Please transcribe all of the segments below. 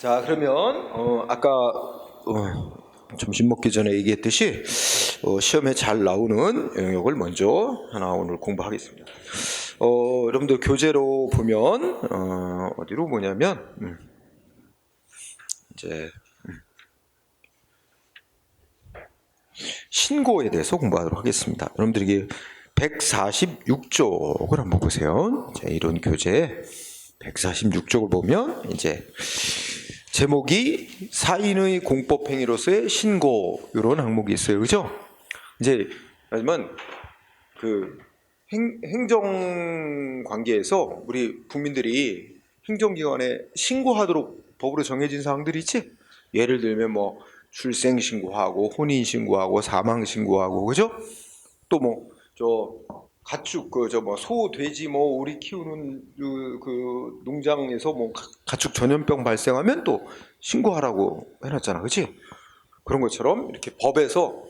자, 그러면 아까 점심 먹기 전에 얘기했듯이 시험에 잘 나오는 영역을 먼저 하나 오늘 공부하겠습니다. 여러분들 교재로 보면 어디로 보냐면 이제 신고에 대해서 공부하도록 하겠습니다. 여러분들이 146쪽을 한번 보세요. 자, 이런 교재 146쪽을 보면 이제 제목이 사인의 공법행위로서의 신고, 이런 항목이 있어요. 그죠? 이제 하지만 그 행정 관계에서 우리 국민들이 행정기관에 신고하도록 법으로 정해진 사항들이 있지. 예를 들면 뭐 출생 신고하고 혼인 신고하고 사망 신고하고, 그죠? 또 뭐 저 가축 뭐 소, 돼지 뭐 우리 키우는 그 농장에서 뭐 가축 전염병 발생하면 또 신고하라고 해놨잖아, 그렇지? 그런 것처럼 이렇게 법에서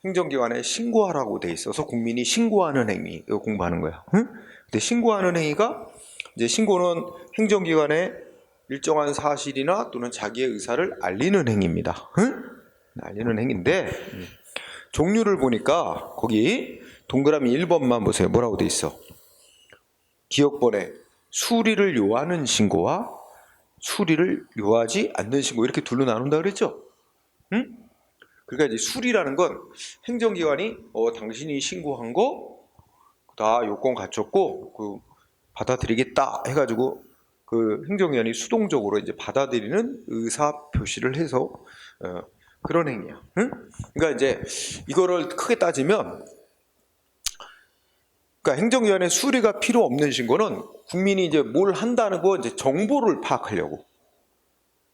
행정기관에 신고하라고 돼 있어서 국민이 신고하는 행위, 이거 공부하는 거야. 응? 근데 신고하는 행위가 이제 신고는 행정기관에 일정한 사실이나 또는 자기의 의사를 알리는 행위입니다. 응? 알리는 행위인데 종류를 보니까 거기 동그라미 1번만 보세요. 뭐라고 돼 있어? 기억번에 수리를 요하는 신고와 수리를 요하지 않는 신고, 이렇게 둘로 나눈다 그랬죠? 응? 그러니까 이제 수리라는 건 행정기관이 당신이 신고한 거 다 요건 갖췄고 받아들이겠다 해가지고 그 행정기관이 수동적으로 이제 받아들이는 의사 표시를 해서 그런 행위야. 응? 그러니까 이제 이거를 크게 따지면, 그러니까 행정기관의 수리가 필요 없는 신고는 국민이 이제 뭘 한다는 거 이제 정보를 파악하려고.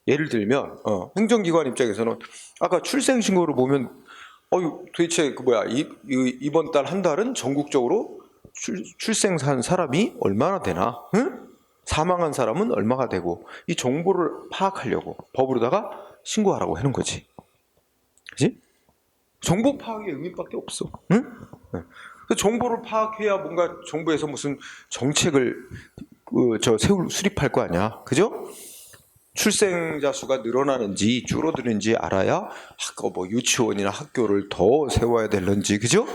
예를 들면 행정기관 입장에서는 아까 출생 신고를 보면 도대체 이번 달 한 달은 전국적으로 출생한 사람이 얼마나 되나? 응? 사망한 사람은 얼마가 되고, 이 정보를 파악하려고 법으로다가 신고하라고 하는 거지. 그치? 정보 파악의 의미밖에 없어. 응? 그 정보를 파악해야 뭔가 정부에서 무슨 정책을 수립할 거 아니야. 그죠? 출생자 수가 늘어나는지 줄어드는지 알아야 유치원이나 학교를 더 세워야 되는지, 그죠?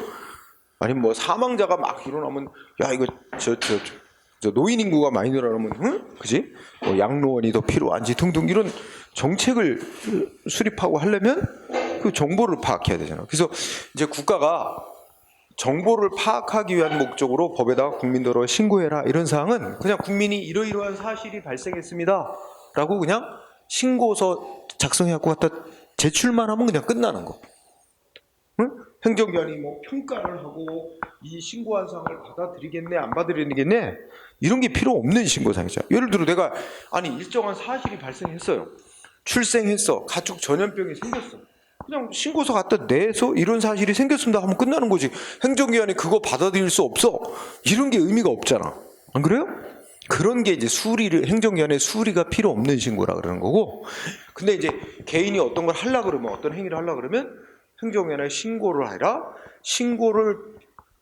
아니면 뭐 사망자가 막 일어나면 이거 노인 인구가 많이 늘어나면 그지? 양로원이 더 필요한지 등등, 이런 정책을 수립하고 하려면 그 정보를 파악해야 되잖아. 그래서 이제 국가가 정보를 파악하기 위한 목적으로 법에다가 국민들로 신고해라, 이런 사항은 그냥 국민이 이러이러한 사실이 발생했습니다 라고 그냥 신고서 작성해갖고 갖다 제출만 하면 그냥 끝나는 거. 응? 행정기관이 뭐 평가를 하고 이 신고한 사항을 받아들이겠네 안 받아들이겠네, 이런 게 필요 없는 신고사항이죠. 예를 들어 내가 일정한 사실이 발생했어요. 출생했어. 가축 전염병이 생겼어. 그냥 신고서 갖다 내서 이런 사실이 생겼습니다 하면 끝나는 거지. 행정기관이 그거 받아들일 수 없어, 이런 게 의미가 없잖아. 안 그래요? 그런 게 이제 행정기관의 수리가 필요 없는 신고라 그러는 거고. 근데 이제 개인이 어떤 걸 하려고 그러면, 어떤 행위를 하려고 그러면 행정기관에 신고를 하라. 신고를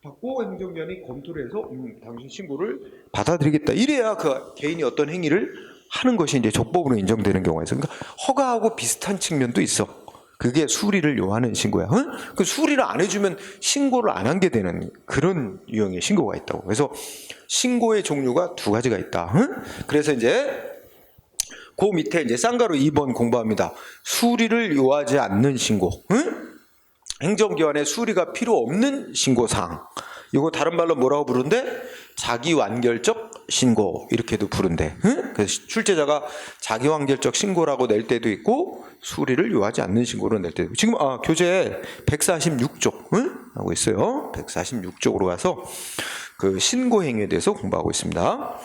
받고 행정기관이 검토를 해서 당신 신고를 받아들이겠다, 이래야 그 개인이 어떤 행위를 하는 것이 이제 적법으로 인정되는 경우가 있어. 그러니까 허가하고 비슷한 측면도 있어. 그게 수리를 요하는 신고야. 응? 그 수리를 안 해주면 신고를 안 한 게 되는 그런 유형의 신고가 있다고. 그래서 신고의 종류가 두 가지가 있다. 응? 그래서 이제 그 밑에 이제 쌍가루 2번 공부합니다. 수리를 요하지 않는 신고. 응? 행정기관에 수리가 필요 없는 신고사항. 이거 다른 말로 뭐라고 부르는데? 자기완결적 신고, 이렇게도 부른대. 응? 그래서 출제자가 자기완결적 신고라고 낼 때도 있고 수리를 요하지 않는 신고로 낼 때도 있고. 지금 교재 146쪽 하고 있어요. 146쪽으로 가서 그 신고행위에 대해서 공부하고 있습니다.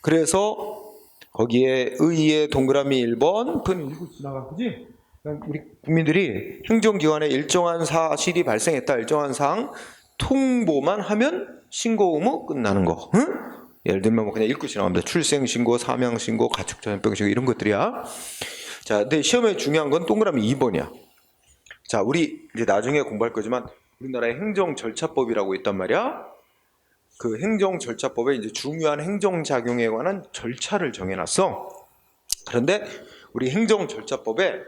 그래서 거기에 의의 동그라미 1번 그건 읽고 지나가, 그지? 우리 국민들이 행정기관에 일정한 사실이 발생했다, 일정한 사항 통보만 하면 신고 의무 끝나는 거. 응? 예를 들면 그냥 읽고 지나갑니다. 출생신고, 사망신고, 가축전염병신고, 이런 것들이야. 자, 근데 시험에 중요한 건 동그라미 2번이야. 자, 우리 이제 나중에 공부할 거지만 우리나라에 행정절차법이라고 있단 말이야. 그 행정절차법에 이제 중요한 행정작용에 관한 절차를 정해놨어. 그런데 우리 행정절차법에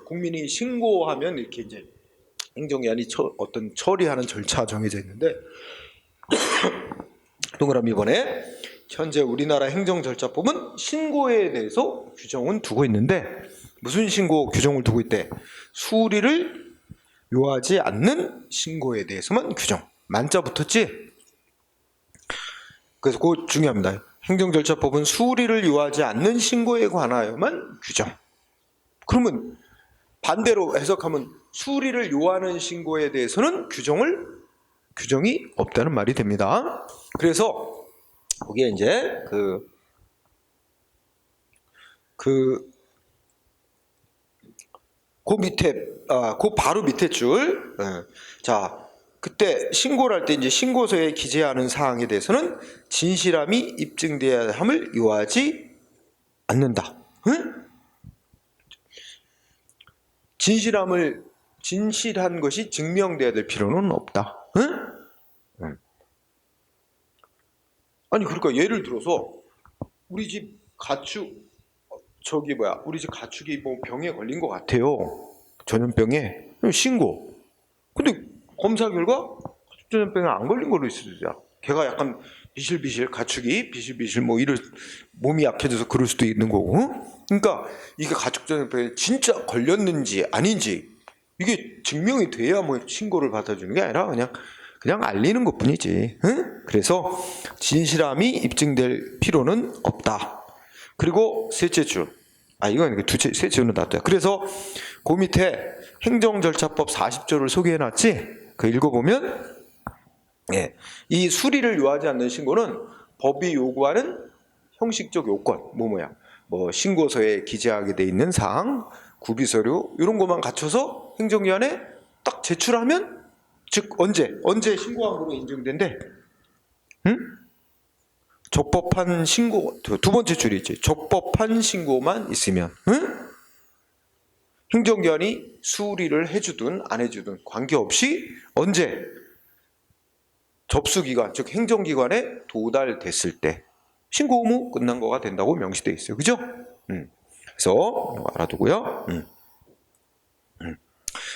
국민이 신고하면 이렇게 이제 행정기관이 어떤 처리하는 절차 정해져 있는데, 동그라미 이번에 현재 우리나라 행정절차법은 신고에 대해서 규정은 두고 있는데, 무슨 신고 규정을 두고 있대? 수리를 요하지 않는 신고에 대해서만 규정. 만자 붙었지? 그래서 그거 중요합니다. 행정절차법은 수리를 요하지 않는 신고에 관하여만 규정. 그러면 반대로 해석하면 수리를 요하는 신고에 대해서는 규정이 없다는 말이 됩니다. 그래서 거기에 이제 그 바로 밑에 줄. 자, 그때 신고를 할 때 이제 신고서에 기재하는 사항에 대해서는 진실함이 입증돼야 함을 요하지 않는다. 응? 진실한 것이 증명돼야 될 필요는 없다. 응? 아니, 그러니까 예를 들어서 우리 집 우리 집 가축이 뭐 병에 걸린 것 같아요. 전염병에. 신고. 근데 검사 결과 가축 전염병에 안 걸린 걸로 있으자. 걔가 약간 가축이 비실비실 뭐 이럴, 몸이 약해져서 그럴 수도 있는 거고. 그러니까 이게 가축 전염병에 진짜 걸렸는지 아닌지 이게 증명이 돼야 뭐 신고를 받아주는 게 아니라 그냥 알리는 것뿐이지. 응? 그래서 진실함이 입증될 필요는 없다. 그리고 셋째 줄. 이건 셋째 줄은 놔둬요. 그래서 그 밑에 행정절차법 40조를 소개해놨지? 그 읽어보면, 이 수리를 요하지 않는 신고는 법이 요구하는 형식적 요건, 뭐 신고서에 기재하게 돼 있는 사항, 구비서류 이런 것만 갖춰서 행정기관에 딱 제출하면, 즉 언제 신고한 거로 인정된대? 응? 적법한 신고, 두 번째 줄이 있지. 적법한 신고만 있으면, 응? 행정기관이 수리를 해주든 안 해주든 관계없이 언제? 접수기관, 즉 행정기관에 도달됐을 때 신고 의무 끝난 거가 된다고 명시되어 있어요. 그죠? 그래서 알아두고요.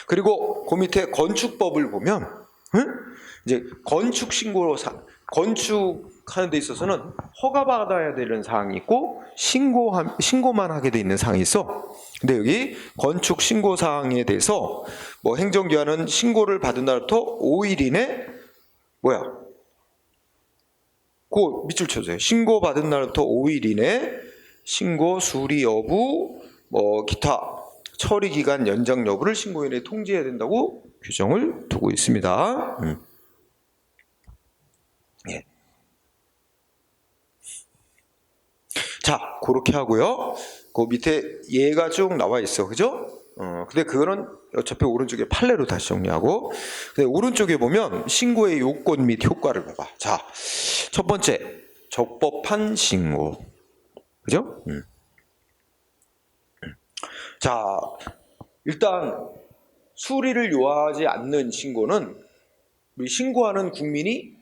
그리고 그 밑에 건축법을 보면, 이제 건축하는 데 있어서는 허가받아야 되는 사항이 있고 신고만 하게 돼 있는 사항이 있어. 근데 여기 건축 신고 사항에 대해서 뭐 행정기관은 신고를 받은 날부터 5일 이내 그 밑줄 쳐주세요. 신고 받은 날부터 5일 이내 신고 수리 여부 뭐 기타 처리 기간 연장 여부를 신고인에 통지해야 된다고 규정을 두고 있습니다. 예. 자, 그렇게 하고요. 그 밑에 예가 쭉 나와 있어, 그죠? 근데 그거는 어차피 오른쪽에 판례로 다시 정리하고, 근데 오른쪽에 보면 신고의 요건 및 효과를 봐봐. 자, 첫 번째 적법한 신고, 그죠? 자, 일단 수리를 요하지 않는 신고는 우리 신고하는 국민이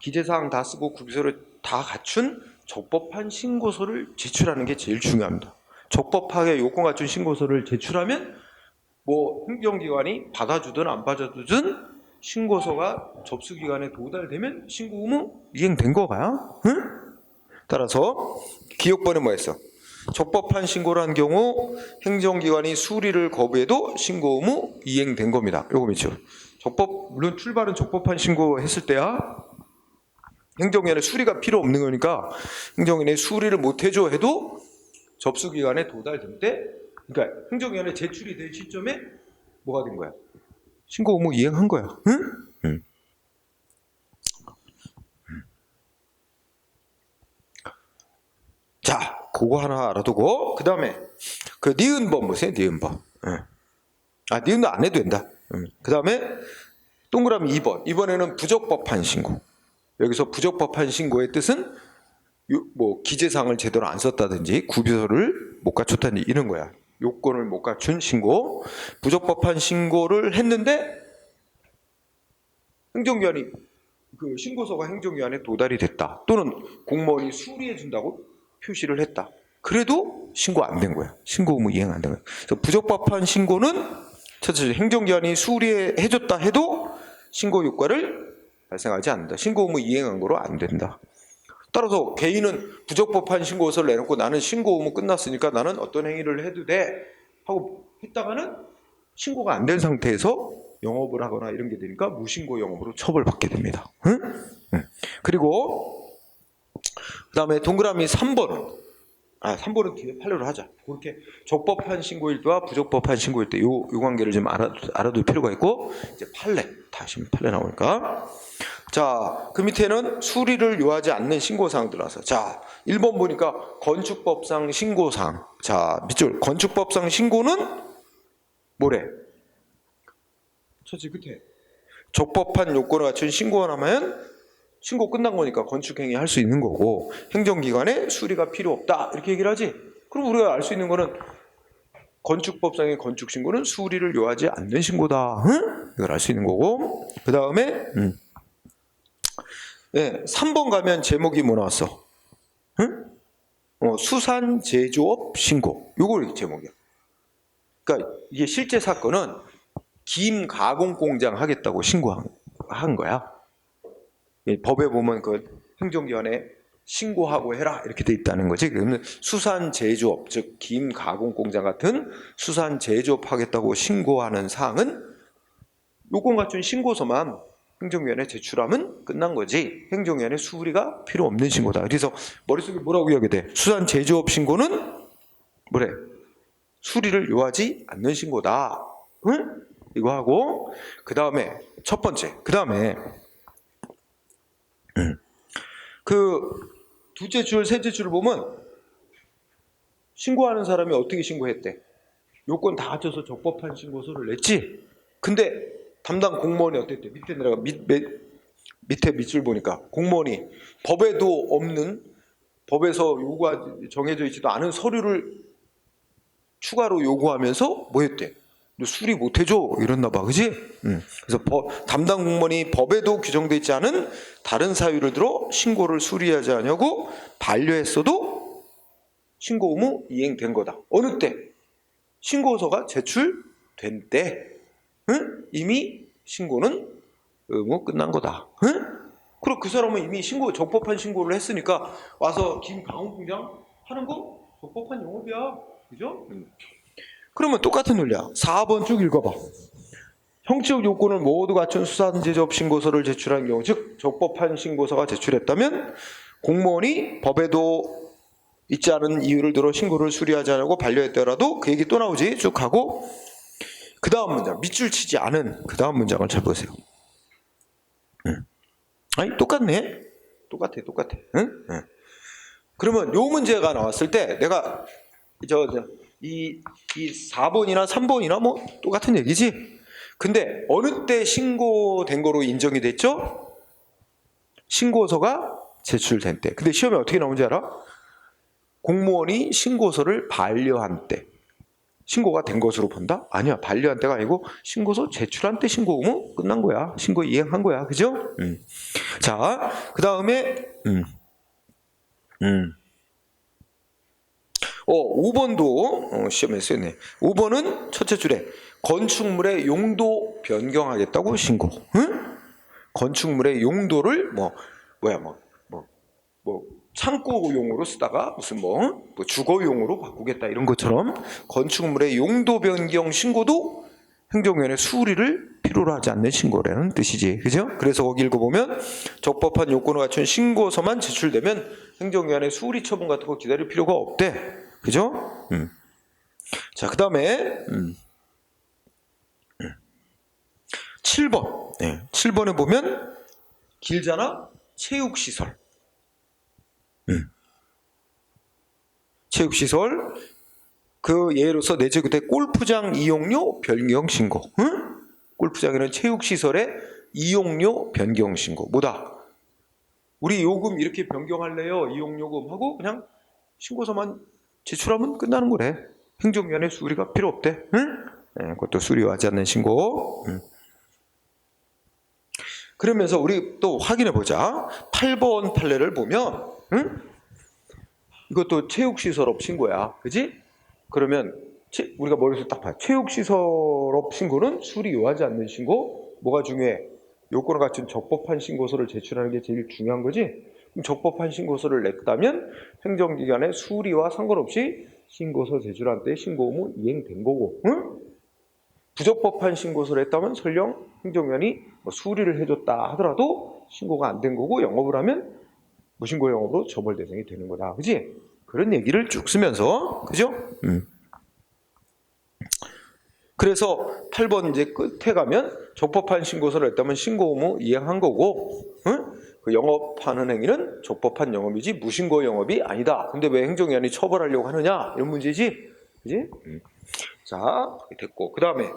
기재사항 다 쓰고 구비서를 다 갖춘 적법한 신고서를 제출하는 게 제일 중요합니다. 적법하게 요건 갖춘 신고서를 제출하면 뭐 행정기관이 받아주든 안 받아주든 신고서가 접수기관에 도달되면 신고 의무 이행된 거가요. 응? 따라서 기억번에 뭐였어? 적법한 신고를 한 경우 행정기관이 수리를 거부해도 신고 의무 이행된 겁니다. 요거 믿죠? 물론 출발은 적법한 신고 했을 때야 행정기관에 수리가 필요 없는 거니까 행정기관에 수리를 못 해줘 해도 접수기관에 도달될 때, 그러니까 행정기관에 제출이 된 시점에 뭐가 된 거야? 신고 의무 이행한 거야. 응? 자, 그거 하나 알아두고 그 다음에 그 니은법 보세요. 니은법. 니은도 안 해도 된다. 그 다음에 동그라미 2번. 이번에는 부적법한 신고. 여기서 부적법한 신고의 뜻은 뭐 기재사항을 제대로 안 썼다든지 구비서를 못 갖췄다든지 이런 거야. 요건을 못 갖춘 신고. 부적법한 신고를 했는데 행정기관이 그 신고서가 행정기관에 도달이 됐다. 또는 공무원이 수리해 준다고 표시를 했다. 그래도 신고 안 된 거야. 신고 의무 이행 안 된 거야. 그래서 부적법한 신고는 첫째, 행정기관이 수리해줬다 해도 신고 효과를 발생하지 않는다. 신고 의무 이행한 거로 안 된다. 따라서 개인은 부적법한 신고서를 내놓고 나는 신고 의무 끝났으니까 나는 어떤 행위를 해도 돼 하고 했다가는 신고가 안 된 상태에서 영업을 하거나 이런 게 되니까 무신고 영업으로 처벌받게 됩니다. 응? 그리고 그 다음에 동그라미 3번은 3번은 뒤에 판례로 하자. 그렇게 적법한 신고일 때와 부적법한 신고일 때 요 관계를 좀 알아둘 필요가 있고, 이제 판례, 다시 판례 나오니까. 자, 그 밑에는 수리를 요하지 않는 신고사항들 나와서. 자, 1번 보니까 건축법상 신고사항. 자, 밑줄. 건축법상 신고는 뭐래? 첫째 끝에. 적법한 요건을 갖춘 신고가 나면 신고 끝난 거니까 건축행위 할 수 있는 거고, 행정기관에 수리가 필요 없다 이렇게 얘기를 하지. 그럼 우리가 알 수 있는 거는 건축법상의 건축신고는 수리를 요하지 않는 신고다. 응? 이걸 알 수 있는 거고. 그 다음에 3번 가면 제목이 뭐 나왔어? 응? 수산제조업 신고. 요거 제목이야. 그러니까 이게 실제 사건은 김 가공 공장 하겠다고 신고한 거야. 법에 보면 그 행정기관에 신고하고 해라 이렇게 돼 있다는 거지. 그러면 수산 제조업, 즉 김 가공 공장 같은 수산 제조업 하겠다고 신고하는 사항은 요건 갖춘 신고서만 행정기관에 제출하면 끝난 거지. 행정기관에 수리가 필요 없는 신고다. 그래서 머릿속에 뭐라고 이야기 돼? 수산 제조업 신고는 뭐래? 수리를 요하지 않는 신고다. 응? 이거 하고, 그 다음에 첫 번째, 그 다음에 그 두째 줄, 셋째 줄을 보면 신고하는 사람이 어떻게 신고했대? 요건 다 갖춰서 적법한 신고서를 냈지. 근데 담당 공무원이 어땠대? 밑에 내려가 밑에 밑줄 보니까 공무원이 법에도 없는, 법에서 정해져 있지도 않은 서류를 추가로 요구하면서 뭐 했대? 너 수리 못 해줘 이랬나 봐, 그지? 그래서 담당 공무원이 법에도 규정되어 있지 않은 다른 사유를 들어 신고를 수리하지 않냐고 반려했어도 신고 의무 이행된 거다. 어느 때? 신고서가 제출된 때. 응? 이미 신고는 의무 끝난 거다. 응? 그럼 그 사람은 이미 적법한 신고를 했으니까 와서 김 가공 공장 하는 거 적법한 영업이야, 그죠? 그러면 똑같은 논리야. 4번 쭉 읽어봐. 형적 요건을 모두 갖춘 수산제조업 신고서를 제출한 경우, 즉 적법한 신고서가 제출했다면 공무원이 법에도 있지 않은 이유를 들어 신고를 수리하지 않으려고 반려했더라도 그 얘기 또 나오지. 쭉 하고 그 다음 문장, 밑줄 치지 않은 그 다음 문장을 잘 보세요. 아니 똑같네. 똑같아. 응? 그러면 요 문제가 나왔을 때 내가 이 4번이나 3번이나 뭐 똑같은 얘기지. 근데 어느 때 신고된 거로 인정이 됐죠? 신고서가 제출된 때. 근데 시험에 어떻게 나오는지 알아? 공무원이 신고서를 반려한 때. 신고가 된 것으로 본다? 아니야, 반려한 때가 아니고 신고서 제출한 때 신고 의무 끝난 거야. 신고 이행한 거야, 그죠? 자, 그 다음에 5번도 시험에 쓰였네. 5번은 첫째 줄에 건축물의 용도 변경하겠다고 신고. 응? 건축물의 용도를 창고용으로 쓰다가 무슨 주거용으로 바꾸겠다 이런 것처럼 건축물의 용도 변경 신고도 행정위원회 수리를 필요로 하지 않는 신고라는 뜻이지, 그죠? 그래서 거기 읽어보면 적법한 요건을 갖춘 신고서만 제출되면 행정위원회 수리 처분 같은 거 기다릴 필요가 없대, 그죠? 자, 그 다음에 7번. 7번에 보면 길잖아. 체육시설. 체육시설. 그 예로서 내지 그때 골프장 이용료 변경 신고. 골프장에는 체육시설의 이용료 변경 신고. 뭐다? 우리 요금 이렇게 변경할래요. 이용요금 하고 그냥 신고서만 제출하면 끝나는 거래. 행정위원회 수리가 필요 없대. 그것도 수리하지 않는 신고. 그러면서 우리 또 확인해 보자. 8번 판례를 보면 이것도 체육시설업 신고야. 그지? 그러면 우리가 머릿속에 딱 봐요. 체육시설업 신고는 수리 요하지 않는 신고. 뭐가 중요해? 요건을 갖춘 적법한 신고서를 제출하는 게 제일 중요한 거지. 그럼 적법한 신고서를 냈다면 행정기관의 수리와 상관없이 신고서 제출한 때 신고 의무 이행된 거고, 응? 부적법한 신고서를 했다면 설령 행정기관이 뭐 수리를 해줬다 하더라도 신고가 안 된 거고 영업을 하면 무신고 영업으로 처벌 대상이 되는 거다. 그지? 그런 얘기를 쭉 쓰면서, 그죠? 그래서 8번 이제 끝에 가면 적법한 신고서를 냈다면 신고 의무 이행한 거고, 응? 그 영업하는 행위는 적법한 영업이지 무신고 영업이 아니다. 근데 왜 행정기관이 처벌하려고 하느냐? 이런 문제지, 그지? 자, 됐고 그 다음에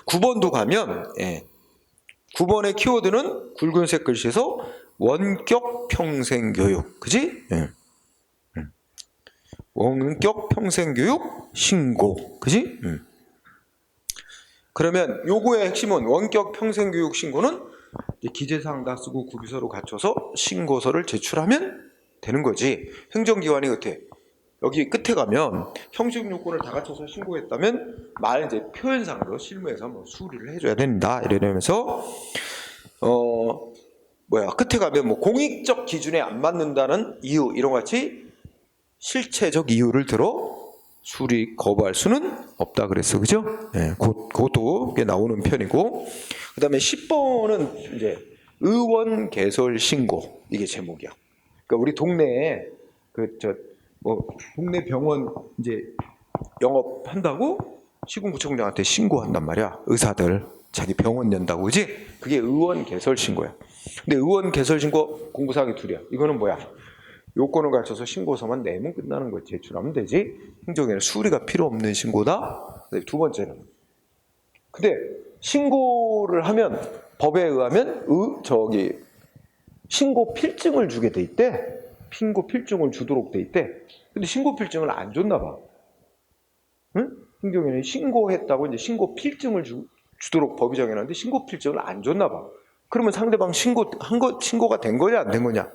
9번도 가면 9번의 키워드는 굵은색 글씨에서 원격 평생교육, 그지? 원격 평생교육 신고, 그지? 그러면 요거의 핵심은 원격 평생교육 신고는 기재사항 다 쓰고 구비서로 갖춰서 신고서를 제출하면 되는 거지. 행정기관이 어떻게 여기 끝에 가면 형식 요건을 다 갖춰서 신고했다면 말 이제 표현상으로 실무에서 뭐 수리를 해줘야 된다 이러면서 끝에 가면 뭐 공익적 기준에 안 맞는다는 이유 이런 같이 실체적 이유를 들어 수리 거부할 수는 없다 그랬어, 그죠? 네, 그것도 꽤 나오는 편이고, 그 다음에 10번은 이제 의원 개설 신고, 이게 제목이야. 그러니까 우리 동네에 동네 병원 이제 영업한다고 시군구청장한테 신고한단 말이야. 의사들 자기 병원 연다고, 그지? 그게 의원 개설 신고야. 근데 의원 개설 신고 공부사항이 둘이야. 이거는 뭐야? 요건을 갖춰서 신고서만 내면 끝나는 거 제출하면 되지. 행정에는 수리가 필요 없는 신고다. 두 번째는. 근데 신고를 하면 법에 의하면 신고 필증을 주게 돼 있대. 신고 필증을 주도록 돼 있대. 근데 신고 필증을 안 줬나 봐. 응? 행정에는 신고했다고 이제 신고 필증을 주도록 법이 정해놨는데 신고 필증을 안 줬나 봐. 그러면 상대방 신고가 된 거냐 안 된 거냐?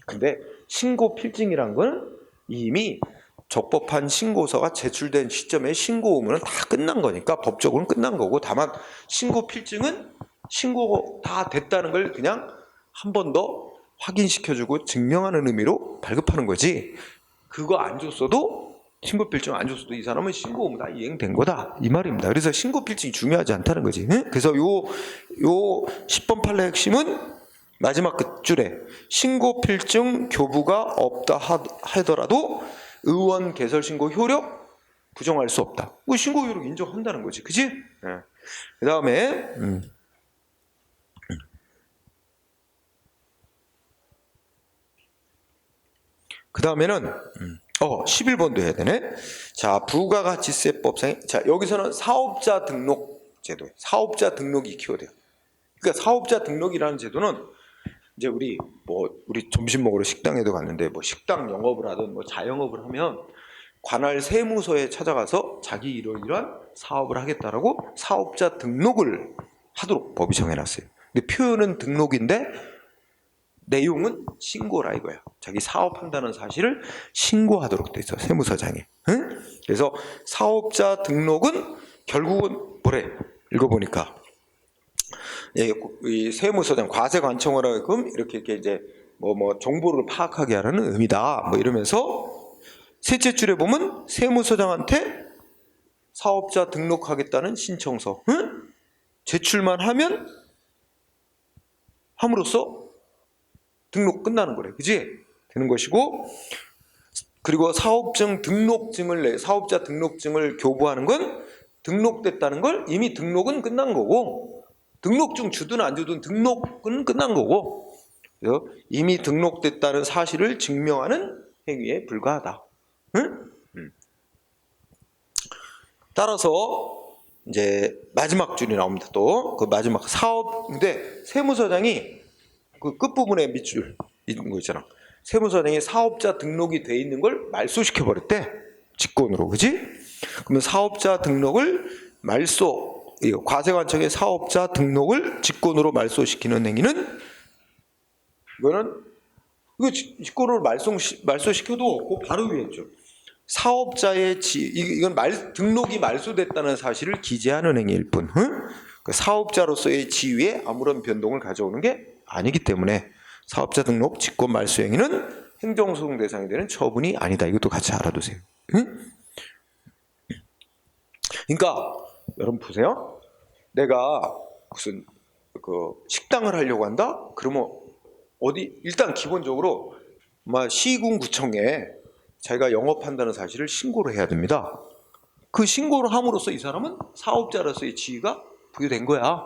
근데 신고 필증이란 건 이미 적법한 신고서가 제출된 시점에 신고 의무는 다 끝난 거니까 법적으로는 끝난 거고, 다만 신고 필증은 신고 다 됐다는 걸 그냥 한 번 더 확인시켜주고 증명하는 의미로 발급하는 거지. 그거 안 줬어도 신고 필증 안 줬어도 이 사람은 신고 의무 다 이행된 거다 이 말입니다. 그래서 신고 필증이 중요하지 않다는 거지. 응? 그래서 요 10번 판례 핵심은 마지막 끝줄에 신고 필증 교부가 없다 하더라도 의원 개설 신고 효력 부정할 수 없다. 신고 효력 인정한다는 거지, 그지? 네. 그 다음에 그 다음에는 11번도 해야 되네. 자, 부가가치세법상, 자 여기서는 사업자 등록 제도, 사업자 등록이 키워드예요. 그러니까 사업자 등록이라는 제도는 이제 우리 점심 먹으러 식당에도 갔는데 식당 영업을 하든 자영업을 하면 관할 세무서에 찾아가서 자기 이러이러한 사업을 하겠다라고 사업자 등록을 하도록 법이 정해놨어요. 근데 표현은 등록인데 내용은 신고라 이거야. 자기 사업한다는 사실을 신고하도록 돼 있어, 세무서장에. 응? 그래서 사업자 등록은 결국은 뭐래? 읽어보니까 이 세무서장 과세관청을 하게끔 이렇게 이제 정보를 파악하게 하라는 의미다. 이러면서 셋째 줄에 보면 세무서장한테 사업자 등록하겠다는 신청서 제출만 함으로써 등록 끝나는 거래, 그지? 되는 것이고, 그리고 사업자 등록증을 교부하는 건 등록됐다는 걸 이미 등록은 끝난 거고, 등록증 주든 안 주든 등록은 끝난 거고, 그래서 이미 등록됐다는 사실을 증명하는 행위에 불과하다. 응? 따라서 이제 마지막 줄이 나옵니다. 또 그 마지막 근데 세무서장이 그 끝부분에 밑줄 있는 거 있잖아. 세무서장이 사업자 등록이 돼 있는 걸 말소시켜 버렸대, 직권으로, 그지? 그러면 사업자 등록을 과세관청의 사업자 등록을 직권으로 말소시키는 행위는 이거는 이거 직권으로 말소시켜도 그 바로 위에 있죠. 사업자의 이건 등록이 말소됐다는 사실을 기재하는 행위일 뿐. 그 사업자로서의 지위에 아무런 변동을 가져오는 게 아니기 때문에 사업자 등록 직권 말소 행위는 행정소송 대상이 되는 처분이 아니다. 이것도 같이 알아두세요. 그러니까 여러분 보세요. 내가 무슨 그 식당을 하려고 한다? 그러면 일단 기본적으로 시군구청에 자기가 영업한다는 사실을 신고를 해야 됩니다. 그 신고를 함으로써 이 사람은 사업자로서의 지위가 부여된 거야.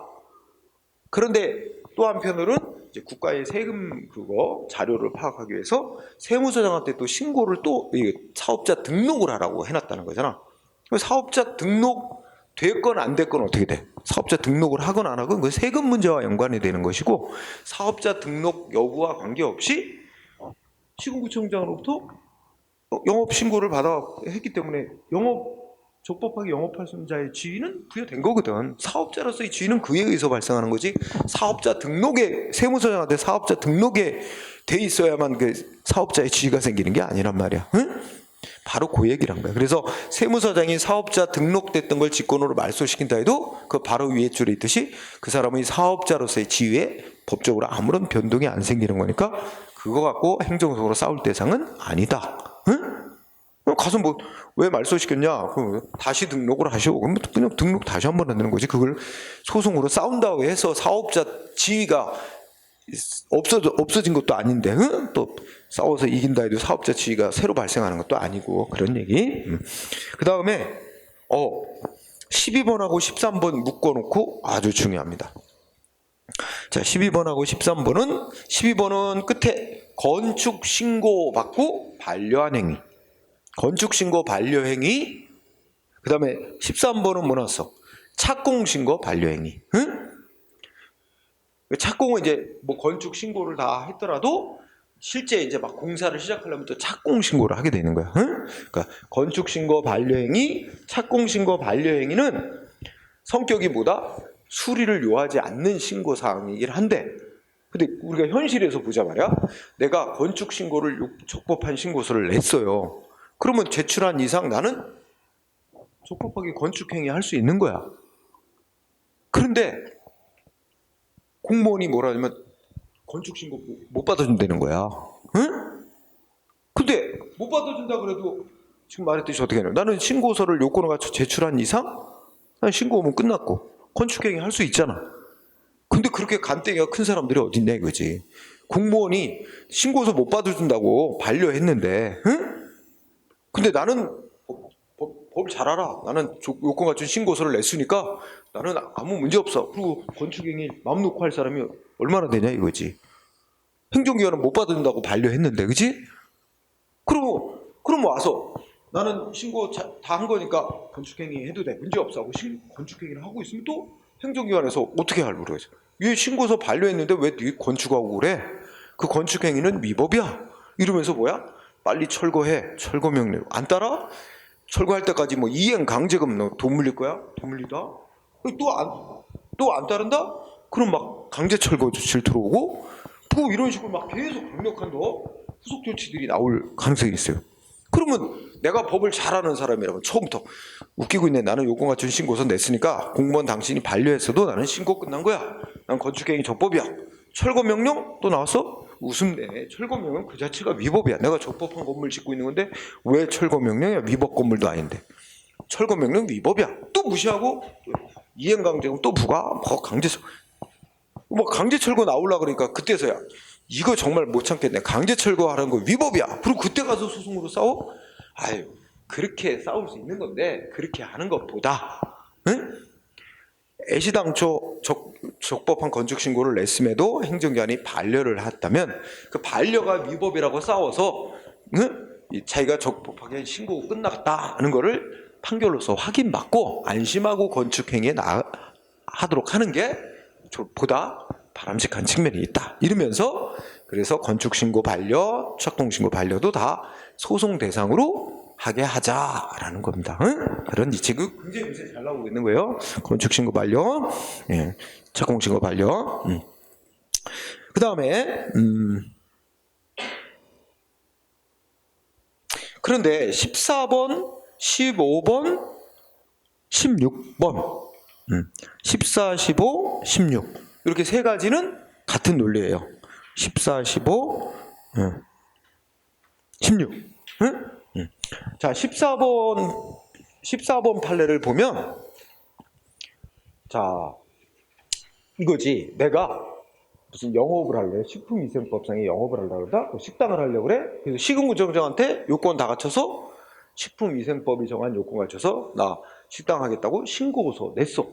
그런데 또 한편으로는 이제 국가의 세금 자료를 파악하기 위해서 세무서장한테 또 신고를 또 사업자 등록을 하라고 해놨다는 거잖아. 사업자 등록 됐건 안 됐건 어떻게 돼? 사업자 등록을 하건 안 하건 그 세금 문제와 연관이 되는 것이고, 사업자 등록 여부와 관계없이 시군구청장으로부터 영업 신고를 했기 때문에 적법하게 영업할 수 있는 자의 지위는 부여된 거거든. 사업자로서의 지위는 그에 의해서 발생하는 거지. 사업자 등록에, 세무서장한테 사업자 등록에 돼 있어야만 그 사업자의 지위가 생기는 게 아니란 말이야. 응? 바로 그 얘기란 거야. 그래서 세무서장이 사업자 등록됐던 걸 직권으로 말소시킨다 해도 그 바로 위에 줄에 있듯이 그 사람의 사업자로서의 지위에 법적으로 아무런 변동이 안 생기는 거니까 그거 갖고 행정소송으로 싸울 대상은 아니다. 응? 가서 왜 말소시켰냐? 다시 등록을 하시오. 그럼 그냥 등록 다시 한번 하는 거지. 그걸 소송으로 싸운다고 해서 사업자 지위가 없어진 것도 아닌데, 응? 또 싸워서 이긴다 해도 사업자 지위가 새로 발생하는 것도 아니고, 그런 얘기. 그 다음에 12번하고 13번 묶어놓고 아주 중요합니다. 자, 12번하고 13번은 12번은 끝에 건축 신고 받고 반려한 행위. 건축 신고 반려 행위. 그 다음에 13번은 뭐 나왔어? 착공 신고 반려 행위. 응? 착공은 이제 건축 신고를 다 했더라도 실제 이제 공사를 시작하려면 또 착공 신고를 하게 되는 거야. 응? 그러니까 건축 신고 반려 행위, 착공 신고 반려 행위는 성격이 수리를 요하지 않는 신고 사항이긴 한데, 근데 우리가 현실에서 보자 말이야. 내가 건축 신고를 적법한 신고서를 냈어요. 그러면 제출한 이상 나는 적법하게 건축 행위 할 수 있는 거야. 그런데 공무원이 뭐라 하냐면 건축 신고 못 받아준다는 거야. 응? 근데 못 받아준다 그래도 지금 말했듯이 어떻게 해요? 나는 신고서를 요건을 갖춰 제출한 이상 난 신고하면 끝났고 건축 행위 할 수 있잖아. 근데 그렇게 간땡이가 큰 사람들이 어딨냐 이거지. 공무원이 신고서 못 받아준다고 반려했는데, 응? 근데 나는 법 잘 알아. 나는 요건 갖춘 신고서를 냈으니까 나는 아무 문제 없어. 그리고 건축행위 마음 놓고 할 사람이 얼마나 되냐 이거지. 행정기관은 못 받아준다고 반려했는데, 그지? 그럼 와서 나는 신고 다 한 거니까 건축행위 해도 돼. 문제 없어 하고 건축행위를 하고 있으면 또 행정기관에서 어떻게 할 모르겠어. 얘 신고서 반려했는데 왜 네 건축하고 그래? 그 건축행위는 위법이야. 이러면서 뭐야? 빨리 철거해. 철거명령. 안 따라? 철거할 때까지 이행 강제금 너 돈 물릴 거야? 돈 물리다? 또 안 따른다? 그럼 강제 철거 조치를 들어오고 이런 식으로 계속 강력한 후속 조치들이 나올 가능성이 있어요. 그러면 내가 법을 잘 아는 사람이라면 처음부터 웃기고 있네. 나는 요건 갖춘 신고서 냈으니까 공무원 당신이 반려했어도 나는 신고 끝난 거야. 난 건축행위 적법이야. 철거명령 또 나왔어? 웃음네. 철거명령 그 자체가 위법이야. 내가 적법한 건물 짓고 있는 건데 왜 철거명령이야? 위법 건물도 아닌데. 철거명령 위법이야. 또 무시하고 이행강제금 또 부과 강제철거 나오려고 그러니까 그때서야 이거 정말 못 참겠네. 강제철거하는 거 위법이야. 그리고 그때 가서 소송으로 싸워? 아유, 그렇게 싸울 수 있는 건데 그렇게 하는 것보다, 응? 애시당초 적법한 건축신고를 냈음에도 행정기관이 반려를 했다면 그 반려가 위법이라고 싸워서, 응? 자기가 적법하게 신고가 끝났다는 거를 판결로서 확인받고 안심하고 건축행위에 하도록 하는 게 보다 바람직한 측면이 있다. 이러면서 그래서 건축신고 반려, 착공신고 반려도 다 소송 대상으로 하게 하자라는 겁니다. 응? 그런 지금 굉장히 요새 잘 나오고 있는 거예요. 건축신고 반려, 예, 착공신고 반려. 그 다음에 그런데 14번, 15번, 16번, 14, 15, 16 이렇게 세 가지는 같은 논리예요. 14, 15, 16. 자, 14번 판례를 보면, 자, 이거지. 내가 무슨 영업을 할래? 식품위생법상에 영업을 하려고 그러다? 식당을 하려고 그래? 그래서 시군구청장한테 요건 다 갖춰서 식품위생법이 정한 요건 갖춰서 나 식당 하겠다고 신고서 냈어.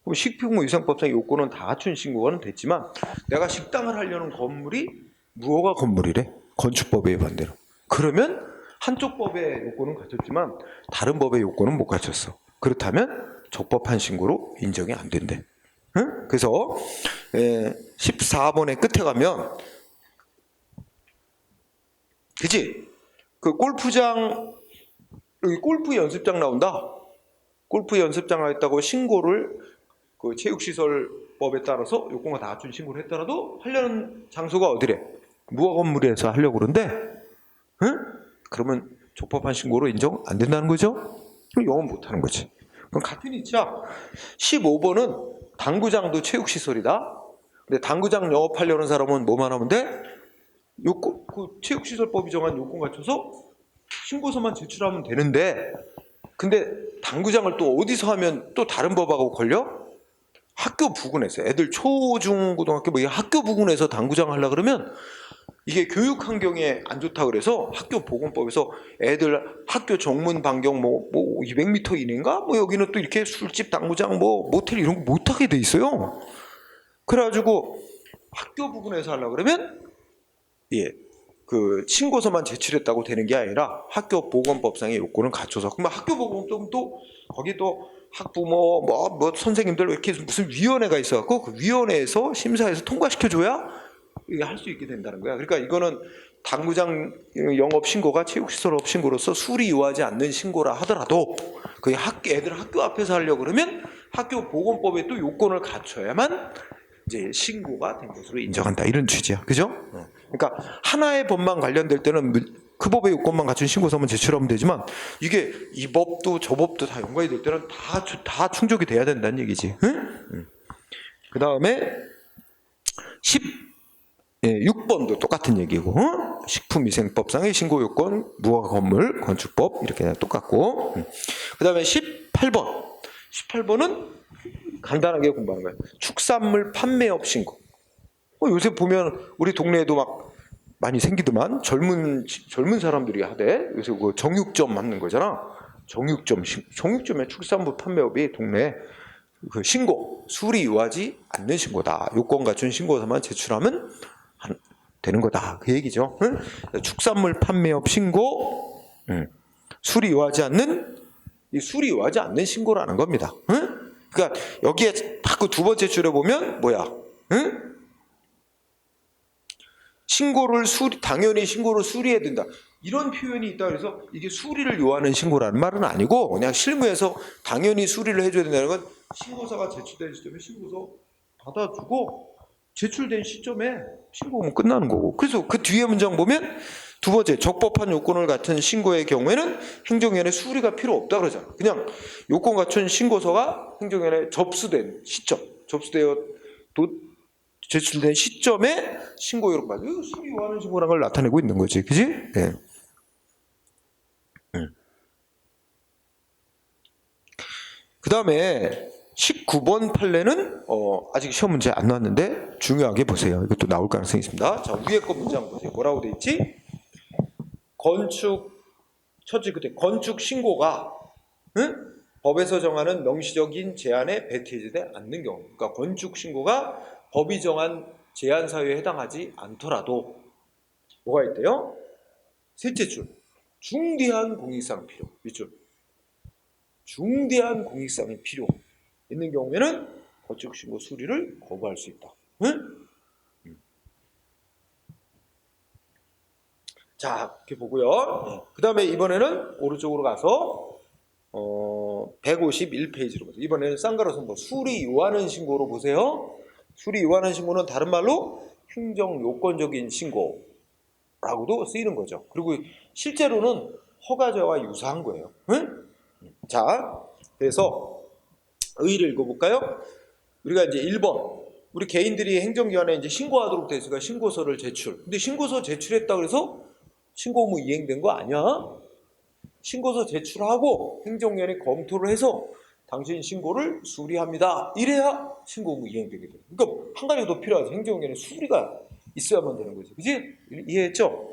그럼 식품위생법상 요건은 다 갖춘 신고는 됐지만 내가 식당을 하려는 건물이 무허가 건물이래. 건축법에 반대로. 그러면 한쪽 법의 요건은 갖췄지만 다른 법의 요건은 못 갖췄어. 그렇다면 적법한 신고로 인정이 안 된대. 응? 그래서 14번의 끝에 가면, 그치? 그 골프장, 여기 골프 연습장 나온다. 골프 연습장 하겠다고 신고를 그 체육시설법에 따라서 요건과 다 갖춘 신고를 했더라도 하려는 장소가 어디래? 무허가 건물에서 하려고 그러는데, 응? 그러면 적법한 신고로 인정 안 된다는 거죠? 그럼 영업 못 하는 거지. 그럼 같은 이치야. 15번은 당구장도 체육시설이다. 근데 당구장 영업하려는 사람은 뭐만 하면 돼? 요건, 그 체육시설법이 정한 요건 갖춰서 신고서만 제출하면 되는데, 근데 당구장을 또 어디서 하면 또 다른 법하고 걸려? 학교 부근에서, 애들 초, 중, 고등학교 뭐 학교 부근에서 당구장 하려고 그러면 이게 교육 환경에 안 좋다 그래서 학교 보건법에서 애들 학교 정문 반경 뭐 200m 이내인가? 뭐 여기는 또 이렇게 술집, 당구장, 뭐 모텔 이런 거 못 하게 돼 있어요. 그래가지고 학교 부근에서 하려고 그러면 그 신고서만 제출했다고 되는 게 아니라 학교 보건법상의 요건을 갖춰서, 그러면 학교 보건법은 또 거기 또 학부모 뭐 선생님들 이렇게 무슨 위원회가 있어갖고 그 위원회에서 심사해서 통과시켜줘야 이게 할 수 있게 된다는 거야. 그러니까 이거는 당구장 영업 신고가 체육시설업 신고로서 수리 요하지 않는 신고라 하더라도 그 애들 학교 앞에서 하려고 그러면 학교 보건법에 또 요건을 갖춰야만 이제 신고가 된 것으로 인정한다. 이런 취지야. 그죠? 그러니까 하나의 법만 관련될 때는 그 법의 요건만 갖춘 신고서만 제출하면 되지만 이게 이 법도 저 법도 다 연관이 될 때는 다 충족이 돼야 된다는 얘기지. 응? 그 다음에 6번도 똑같은 얘기고, 식품위생법상의 신고요건, 무허가 건물, 건축법 이렇게 똑같고, 그 다음에 18번은 간단하게 공부하는 거예요. 축산물 판매업 신고. 요새 보면 우리 동네에도 막 많이 생기더만 젊은 사람들이 하대. 요새 그 정육점 하는 거잖아. 정육점에 축산물 판매업이 동네에 그 신고, 수리 요하지 않는 신고다. 요건 갖춘 신고서만 제출하면 되는 거다. 그 얘기죠. 응? 축산물 판매업 신고, 수리 요하지 않는 신고라는 겁니다. 응? 그러니까 여기에 자꾸 두 번째 줄에 보면 뭐야? 응? 당연히 신고를 수리해야 된다. 이런 표현이 있다 그래서 이게 수리를 요하는 신고라는 말은 아니고 그냥 실무에서 당연히 수리를 해줘야 된다는 건 신고서가 제출된 시점에 신고서 받아주고 제출된 시점에 신고하면 끝나는 거고. 그래서 그 뒤에 문장 보면 두 번째 적법한 요건을 갖춘 신고의 경우에는 행정위원회 수리가 필요 없다 그러잖아. 그냥 요건 갖춘 신고서가 행정위원회에 접수된 시점, 접수되어 제출된 시점에 신고 요건 맞아. 이거 수리 요하는 신고라는 걸 나타내고 있는 거지, 그지? 네. 그 다음에 19번 판례는 아직 시험 문제 안 나왔는데 중요하게 보세요. 이것도 나올 가능성이 있습니다. 자, 위에 거 문장 보세요. 뭐라고 돼 있지? 건축 신고가 법에서 정하는 명시적인 제한에 배치되지 않는 경우, 그러니까 건축 신고가 법이 정한 제한 사유에 해당하지 않더라도 뭐가 있대요? 셋째 줄, 중대한 공익상 필요. 윗줄, 중대한 공익상이 필요 있는 경우에는 건축 신고 수리를 거부할 수 있다. 응? 자, 이렇게 보고요. 그 다음에 이번에는 오른쪽으로 가서 151페이지로 보세요. 이번에는 쌍가로선 수리 요하는 신고로 보세요. 수리 요하는 신고는 다른 말로 행정 요건적인 신고라고도 쓰이는 거죠. 그리고 실제로는 허가제와 유사한 거예요. 응? 자, 그래서 의의를 읽어볼까요? 우리가 이제 1번, 우리 개인들이 행정기관에 이제 신고하도록 돼 있으니까 신고서를 제출. 근데 신고서 제출했다 그래서 신고 의무 이행된 거 아니야? 신고서 제출하고 행정위원회 검토를 해서 당신 신고를 수리합니다. 이래야 신고 의무 이행되게 돼요. 그러니까 한 가지 더 필요하지. 행정위원회 수리가 있어야만 되는 거지. 그지? 이해했죠?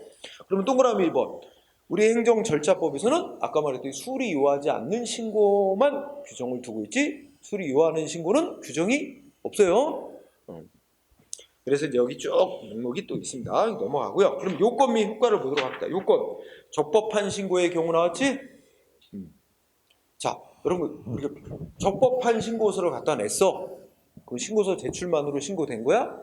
그러면 동그라미 1번. 우리 행정절차법에서는 아까 말했듯이 수리 요하지 않는 신고만 규정을 두고 있지 수리 요하는 신고는 규정이 없어요. 그래서 이제 여기 쭉 목록이 또 있습니다. 넘어가고요. 그럼 요건 및 효과를 보도록 합니다. 요건 적법한 신고의 경우 나왔지? 자, 여러분 우리가 적법한 신고서를 갖다 냈어. 그 신고서 제출만으로 신고된 거야?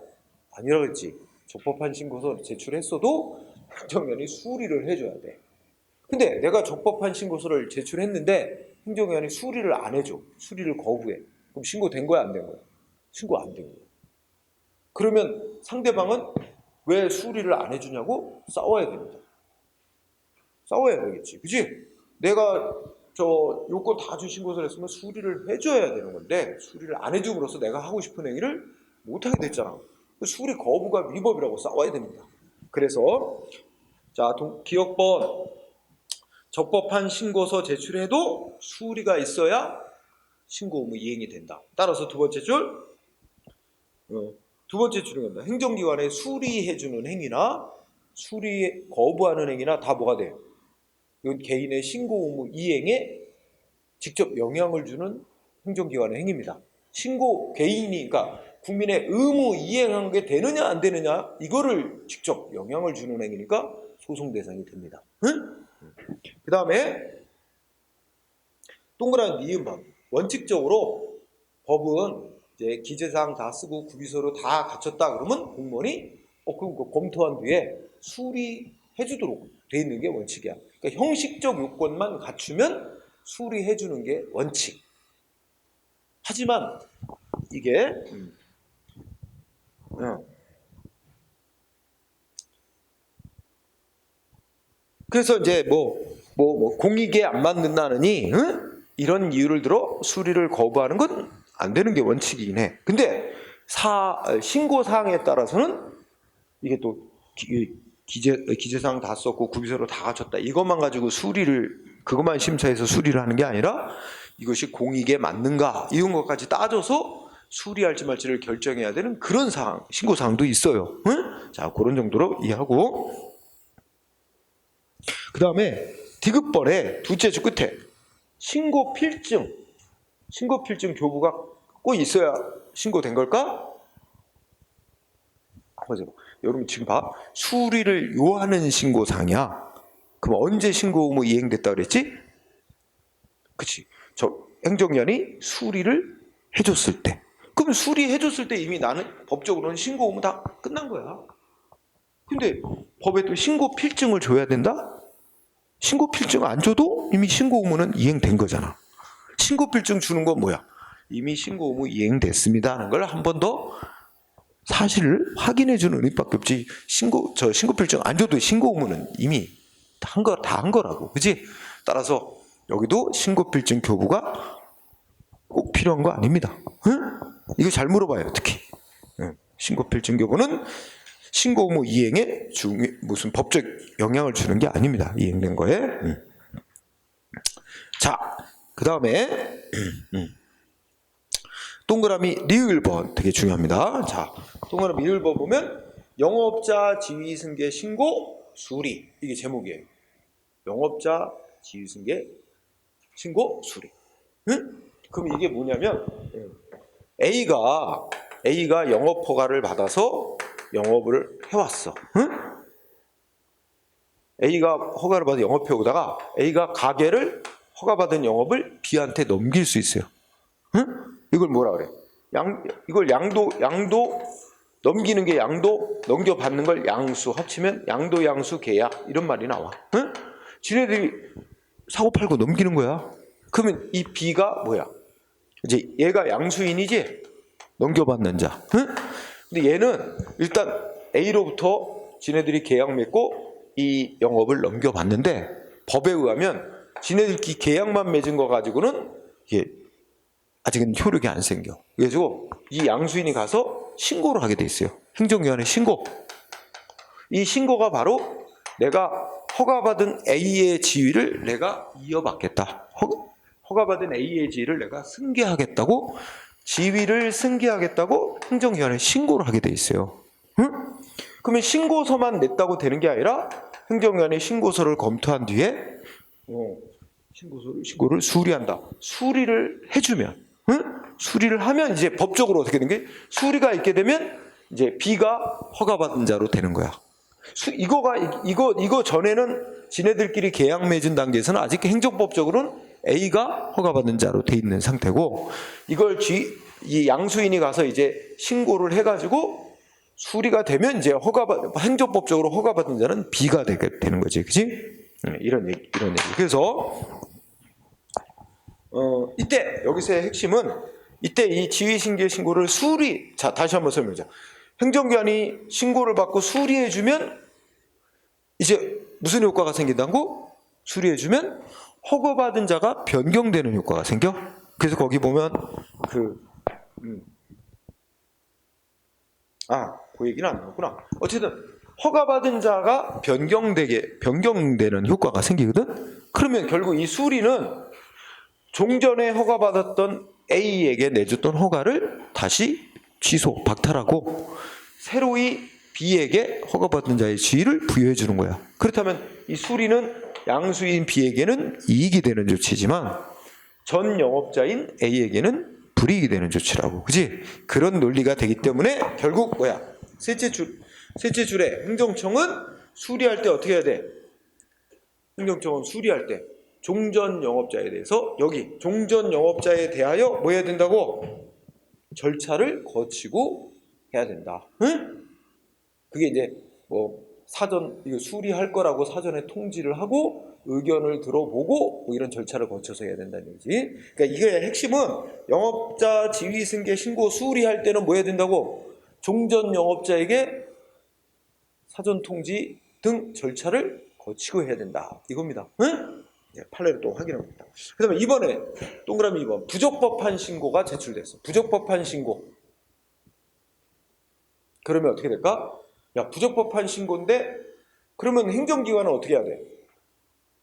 아니라 그랬지. 적법한 신고서 제출했어도 행정위원회이 수리를 해줘야 돼. 근데 내가 적법한 신고서를 제출했는데 행정위원회이 수리를 안 해줘. 수리를 거부해. 그럼 신고된 거야, 안 된 거야? 신고 안 된 거야. 그러면 상대방은 왜 수리를 안 해주냐고 싸워야 됩니다. 싸워야 되겠지. 그치? 내가 저 요건 다 준 신고서를 했으면 수리를 해줘야 되는 건데 수리를 안 해줌으로써 내가 하고 싶은 행위를 못하게 됐잖아. 수리 거부가 위법이라고 싸워야 됩니다. 그래서 자, 기억번 적법한 신고서 제출해도 수리가 있어야 신고 의무 이행이 된다. 따라서 두 번째 줄 두 번째 줄은 겁니다. 행정기관에 수리해주는 행위나 수리 거부하는 행위나 다 뭐가 돼요? 이건 개인의 신고 의무 이행에 직접 영향을 주는 행정기관의 행위입니다. 신고 개인이 그러니까 국민의 의무 이행한 게 되느냐 안 되느냐 이거를 직접 영향을 주는 행위니까 소송 대상이 됩니다. 응? 그 다음에 동그라미 니은번 원칙적으로 법은 이제 기재사항 다 쓰고 구비서로 다 갖췄다 그러면 공무원이 그럼 검토한 뒤에 수리해주도록 돼 있는 게 원칙이야. 그러니까 형식적 요건만 갖추면 수리해주는 게 원칙. 하지만 이게 그래서 이제 공익에 안 맞는다느니 이런 이유를 들어 수리를 거부하는 건 안 되는 게 원칙이긴 해. 근데 신고 사항에 따라서는 이게 또 기재사항 다 썼고 구비서로 다 갖췄다. 이것만 가지고 그것만 심사해서 수리를 하는 게 아니라 이것이 공익에 맞는가 이런 것까지 따져서 수리할지 말지를 결정해야 되는 그런 사항, 신고 사항도 있어요. 응? 자, 그런 정도로 이해하고 그 다음에 디귿번에 둘째 줄 끝에 신고 필증 교부가 꼭 있어야 신고된 걸까? 여러분 지금 봐. 수리를 요하는 신고사항이야. 그럼 언제 신고 의무 이행됐다 그랬지? 그치. 행정위원이 수리를 해줬을 때. 그럼 수리해줬을 때 이미 나는 법적으로는 신고 의무 다 끝난 거야. 근데 법에 또 신고 필증을 줘야 된다? 신고 필증 안 줘도 이미 신고 의무는 이행된 거잖아. 신고 필증 주는 건 뭐야? 이미 신고 의무 이행됐습니다 하는 걸 한 번 더 사실을 확인해 주는 의미밖에 없지. 신고 필증 안 줘도 신고 의무는 이미 다 한 거라고. 그지? 따라서 여기도 신고 필증 교부가 꼭 필요한 거 아닙니다. 응? 이거 잘 물어봐요, 특히. 신고 필증 교부는 신고 의무 이행에 무슨 법적 영향을 주는 게 아닙니다. 이행된 거에. 자, 그 다음에 동그라미 리을번 되게 중요합니다. 자, 동그라미 리을번 보면 영업자 지위승계 신고 수리 이게 제목이에요. 영업자 지위승계 신고 수리. 응? 그럼 이게 뭐냐면 A가 영업 허가를 받아서 영업을 해왔어. 응? A가 허가를 받아 영업해오다가 A가 가게를 허가받은 영업을 B한테 넘길 수 있어요. 응? 이걸 뭐라 그래? 이걸 양도 넘기는 게 양도, 넘겨받는 걸 양수 합치면 양도 양수 계약 이런 말이 나와. 응? 지네들이 사고 팔고 넘기는 거야. 그러면 이 B가 뭐야? 이제 얘가 양수인이지? 넘겨받는 자. 응? 근데 얘는 일단 A로부터 지네들이 계약 맺고 이 영업을 넘겨봤는데 법에 의하면 지네들끼리 계약만 맺은 거 가지고는 이게 아직은 효력이 안 생겨. 그래가지고 이 양수인이 가서 신고를 하게 돼 있어요. 행정기관에 신고. 이 신고가 바로 내가 허가받은 A의 지위를 내가 이어받겠다. 허가받은 A의 지위를 내가 승계하겠다고, 지위를 승계하겠다고 행정기관에 신고를 하게 돼 있어요. 응? 그러면 신고서만 냈다고 되는 게 아니라 행정기관이 신고서를 검토한 뒤에 신고를 수리한다. 수리를 해주면, 응? 수리를 하면 이제 법적으로 어떻게 되는 게, 수리가 있게 되면 이제 B가 허가받은 자로 되는 거야. 이거 전에는 지네들끼리 계약 맺은 단계에서는 아직 행정법적으로는 A가 허가받은 자로 돼 있는 상태고, 이걸 이 양수인이 가서 이제 신고를 해가지고 수리가 되면 이제 행정법적으로 허가받은 자는 B가 되는 거지, 그지? 이런 얘기. 그래서 이때 여기서의 핵심은 이때 이 지위승계 신고를 자, 다시 한번 설명하자. 행정기관이 신고를 받고 수리해주면 이제 무슨 효과가 생긴다고? 수리해주면 허가받은 자가 변경되는 효과가 생겨. 그래서 거기 보면 그 얘기는 안 나왔구나. 어쨌든 허가받은 자가 변경되는 효과가 생기거든. 그러면 결국 이 수리는 종전에 허가받았던 A에게 내줬던 허가를 다시 취소, 박탈하고 새로이 B에게 허가받은 자의 지위를 부여해 주는 거야. 그렇다면 이 수리는 양수인 B에게는 이익이 되는 조치지만 전 영업자인 A에게는 불이익이 되는 조치라고. 그지? 그런 논리가 되기 때문에 결국 뭐야? 셋째 줄에 행정청은 수리할 때 어떻게 해야 돼? 행정청은 수리할 때 종전 영업자에 대해서, 여기 종전 영업자에 대하여 뭐 해야 된다고? 절차를 거치고 해야 된다. 응? 그게 이제 뭐 이거 수리할 거라고 사전에 통지를 하고 의견을 들어보고 뭐 이런 절차를 거쳐서 해야 된다는 거지. 그러니까 이게 핵심은 영업자 지위 승계 신고 수리할 때는 뭐 해야 된다고? 종전 영업자에게 사전 통지 등 절차를 거치고 해야 된다. 이겁니다. 응? 판례를 또 확인합니다. 그 다음에 이번에 동그라미 2번 부적법한 신고가 제출됐어. 부적법한 신고. 그러면 어떻게 될까? 야, 부적법한 신고인데 그러면 행정기관은 어떻게 해야 돼?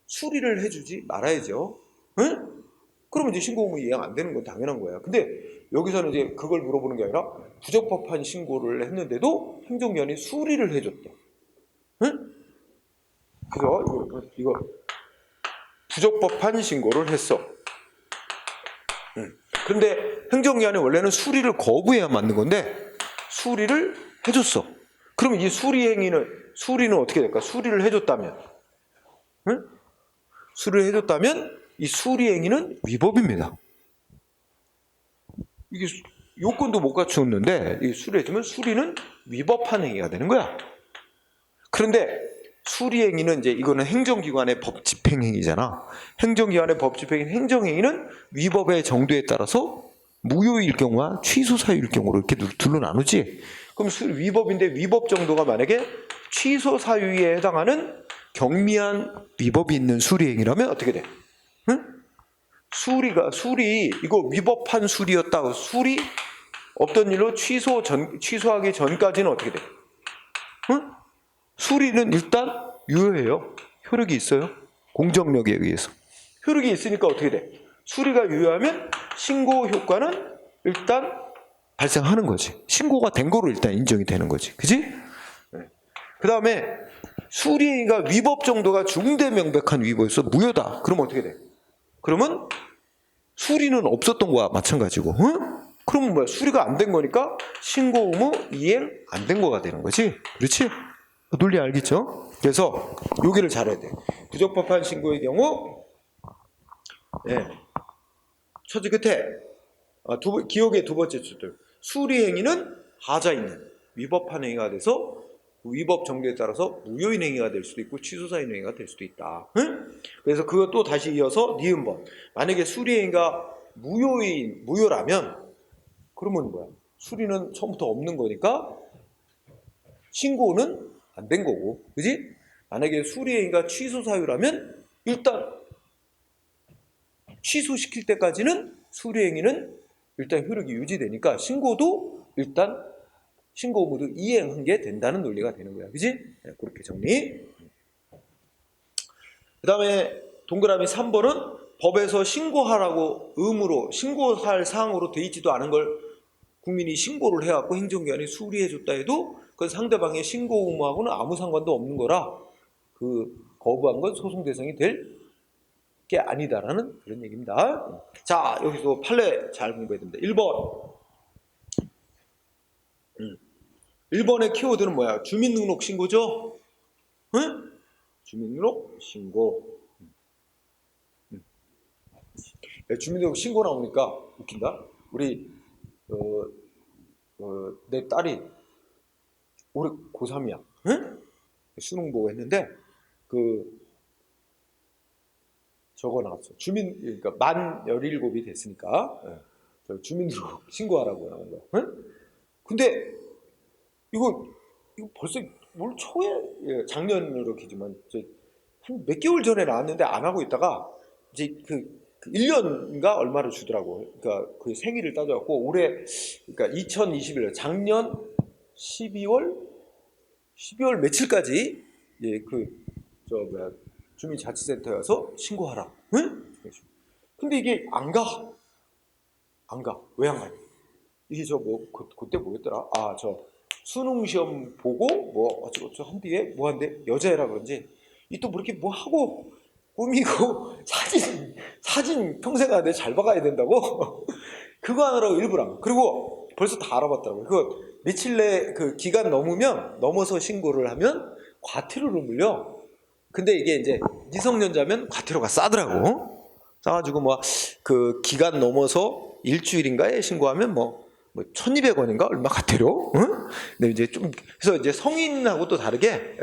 수리를 해주지 말아야죠. 응? 그러면 이제 신고 의무 이행 안 되는 건 당연한 거야. 근데 여기서는 이제 그걸 물어보는 게 아니라 부적법한 신고를 했는데도 행정기관이 수리를 해줬대. 응? 그래서 이거 부적법한 신고를 했어. 그런데 행정기관이 원래는 수리를 거부해야 맞는 건데 수리를 해줬어. 그러면 이 수리는 어떻게 될까? 수리를 해줬다면, 응? 수리를 해줬다면 이 수리행위는 위법입니다. 이게 요건도 못 갖추었는데 이 수리해주면 수리는 위법한 행위가 되는 거야. 그런데 수리행위는 이제 이거는 행정기관의 법집행행위잖아. 행정기관의 법집행위, 행정행위는 위법의 정도에 따라서 무효일 경우와 취소 사유일 경우로 이렇게 둘로 나누지. 그럼 위법인데 위법 정도가 만약에 취소 사유에 해당하는 경미한 위법이 있는 수리행위라면 어떻게 돼? 응? 수리 이거 위법한 수리였다. 수리 없던 일로 취소하기 전까지는 어떻게 돼? 응? 수리는 일단 유효해요. 효력이 있어요. 공정력에 의해서. 효력이 있으니까 어떻게 돼? 수리가 유효하면 신고 효과는 일단 발생하는 거지. 신고가 된 거로 일단 인정이 되는 거지. 그지? 네. 그 다음에 수리가 위법 정도가 중대 명백한 위법에서 무효다. 그러면 어떻게 돼? 그러면 수리는 없었던 거와 마찬가지고. 응? 그러면 뭐야? 수리가 안 된 거니까 신고 의무 이행 안 된 거가 되는 거지. 그렇지? 논리 알겠죠? 그래서 여기를 잘해야 돼. 부적법한 신고의 경우 처지 끝에 기억의 두 번째 줄들. 수리 행위는 하자 있는 위법한 행위가 돼서 위법 정도에 따라서 무효인 행위가 될 수도 있고 취소사인 행위가 될 수도 있다. 응? 그래서 그것도 다시 이어서 니은번. 만약에 수리 행위가 무효라면 그러면 뭐야? 수리는 처음부터 없는 거니까 신고는 안 된 거고, 그지? 만약에 수리행위가 취소 사유라면 일단 취소시킬 때까지는 수리행위는 일단 효력이 유지되니까 신고도 일단 신고 모두 이행한 게 된다는 논리가 되는 거야. 그지? 네, 그렇게 정리. 그 다음에 동그라미 3번은 법에서 신고하라고 의무로 신고할 사항으로 돼 있지도 않은 걸 국민이 신고를 해갖고 행정기관이 수리해줬다 해도 그 상대방의 신고 의무하고는 아무 상관도 없는 거라 그 거부한 건 소송 대상이 될 게 아니다라는 그런 얘기입니다. 자, 여기서 판례 잘 공부해야 됩니다. 1번. 1번의 키워드는 뭐야? 주민등록 신고죠? 응? 주민등록 신고. 주민등록 신고 나오니까 웃긴다. 우리 내 딸이 올해 고3이야. 응? 수능 보고 했는데 저거 나왔어. 그러니까 만 17이 됐으니까 주민등록 신고하라고 나온 거야. 응? 근데 이거 벌써 올 초에 작년으로 기지만 한 몇 개월 전에 나왔는데 안 하고 있다가 이제 그 1년인가 얼마를 주더라고. 그러니까 그 생일을 따져갖고 올해 그러니까 2021년 작년 12월 며칠까지 주민자치센터에 가서 신고하라. 응? 근데 이게 안 가. 왜 안 가냐? 이게 그때 뭐였더라? 수능 시험 보고 어쩌고저쩌고 한 뒤에 한데 여자애라 그런지 이 또 뭐 이렇게 뭐 하고 꾸미고 사진 평생 안에 잘 박아야 된다고 그거 하느라고 일부러 안 가. 그리고 벌써 다 알아봤더라고요. 그거 며칠 내 그 기간 넘어서 신고를 하면 과태료를 물려. 근데 이게 이제 미성년자면 과태료가 싸더라고. 싸가지고 그 기간 넘어서 일주일인가에 신고하면 1,200원인가 얼마 과태료? 응? 근데 이제 그래서 이제 성인하고 또 다르게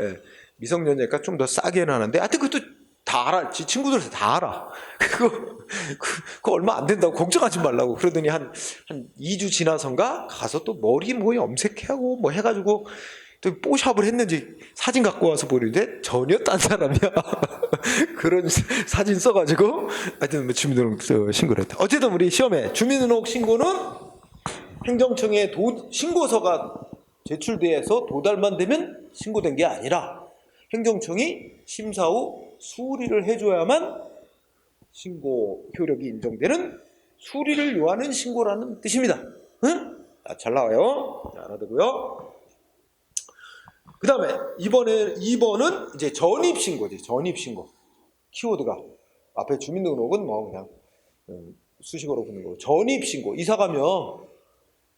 미성년자니까 좀 더 싸게는 하는데 하여튼 그것도 다 알아. 지 친구들한테 다 알아. 그거 얼마 안 된다고 걱정하지 말라고 그러더니 한 2주 지나선가 가서 또 머리 염색하고 해가지고 또 뽀샵을 했는지 사진 갖고 와서 보는데 전혀 딴 사람이야. 그런 사진 써가지고 하여튼 주민등록 신고를 했다. 어쨌든 우리 시험에 주민등록 신고는 행정청에 신고서가 제출돼서 도달만 되면 신고된 게 아니라 행정청이 심사 후 수리를 해줘야만 신고 효력이 인정되는 수리를 요하는 신고라는 뜻입니다. 응? 잘 나와요. 자, 알아두고요. 그 다음에 2번은 이제 전입신고지. 전입신고. 키워드가 앞에 주민등록은 그냥 수식어로 붙는 거고 전입신고. 이사 가면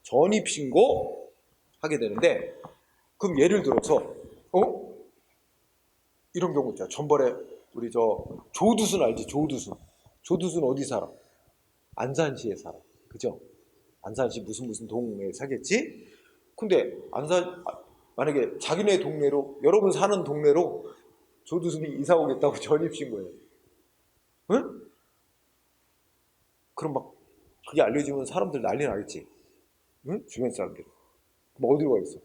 전입신고 하게 되는데 그럼 예를 들어서 이런 경우 있잖아. 전번에 우리 조두순 알지? 조두순 어디 살아? 안산시에 살아. 그죠? 안산시 무슨 동네에 살겠지? 근데 만약에 자기네 동네로 여러분 사는 동네로 조두순이 이사 오겠다고 전입신고해. 응? 그럼 그게 알려지면 사람들 난리 나겠지. 응? 주변 사람들. 그럼 어디로 가겠어?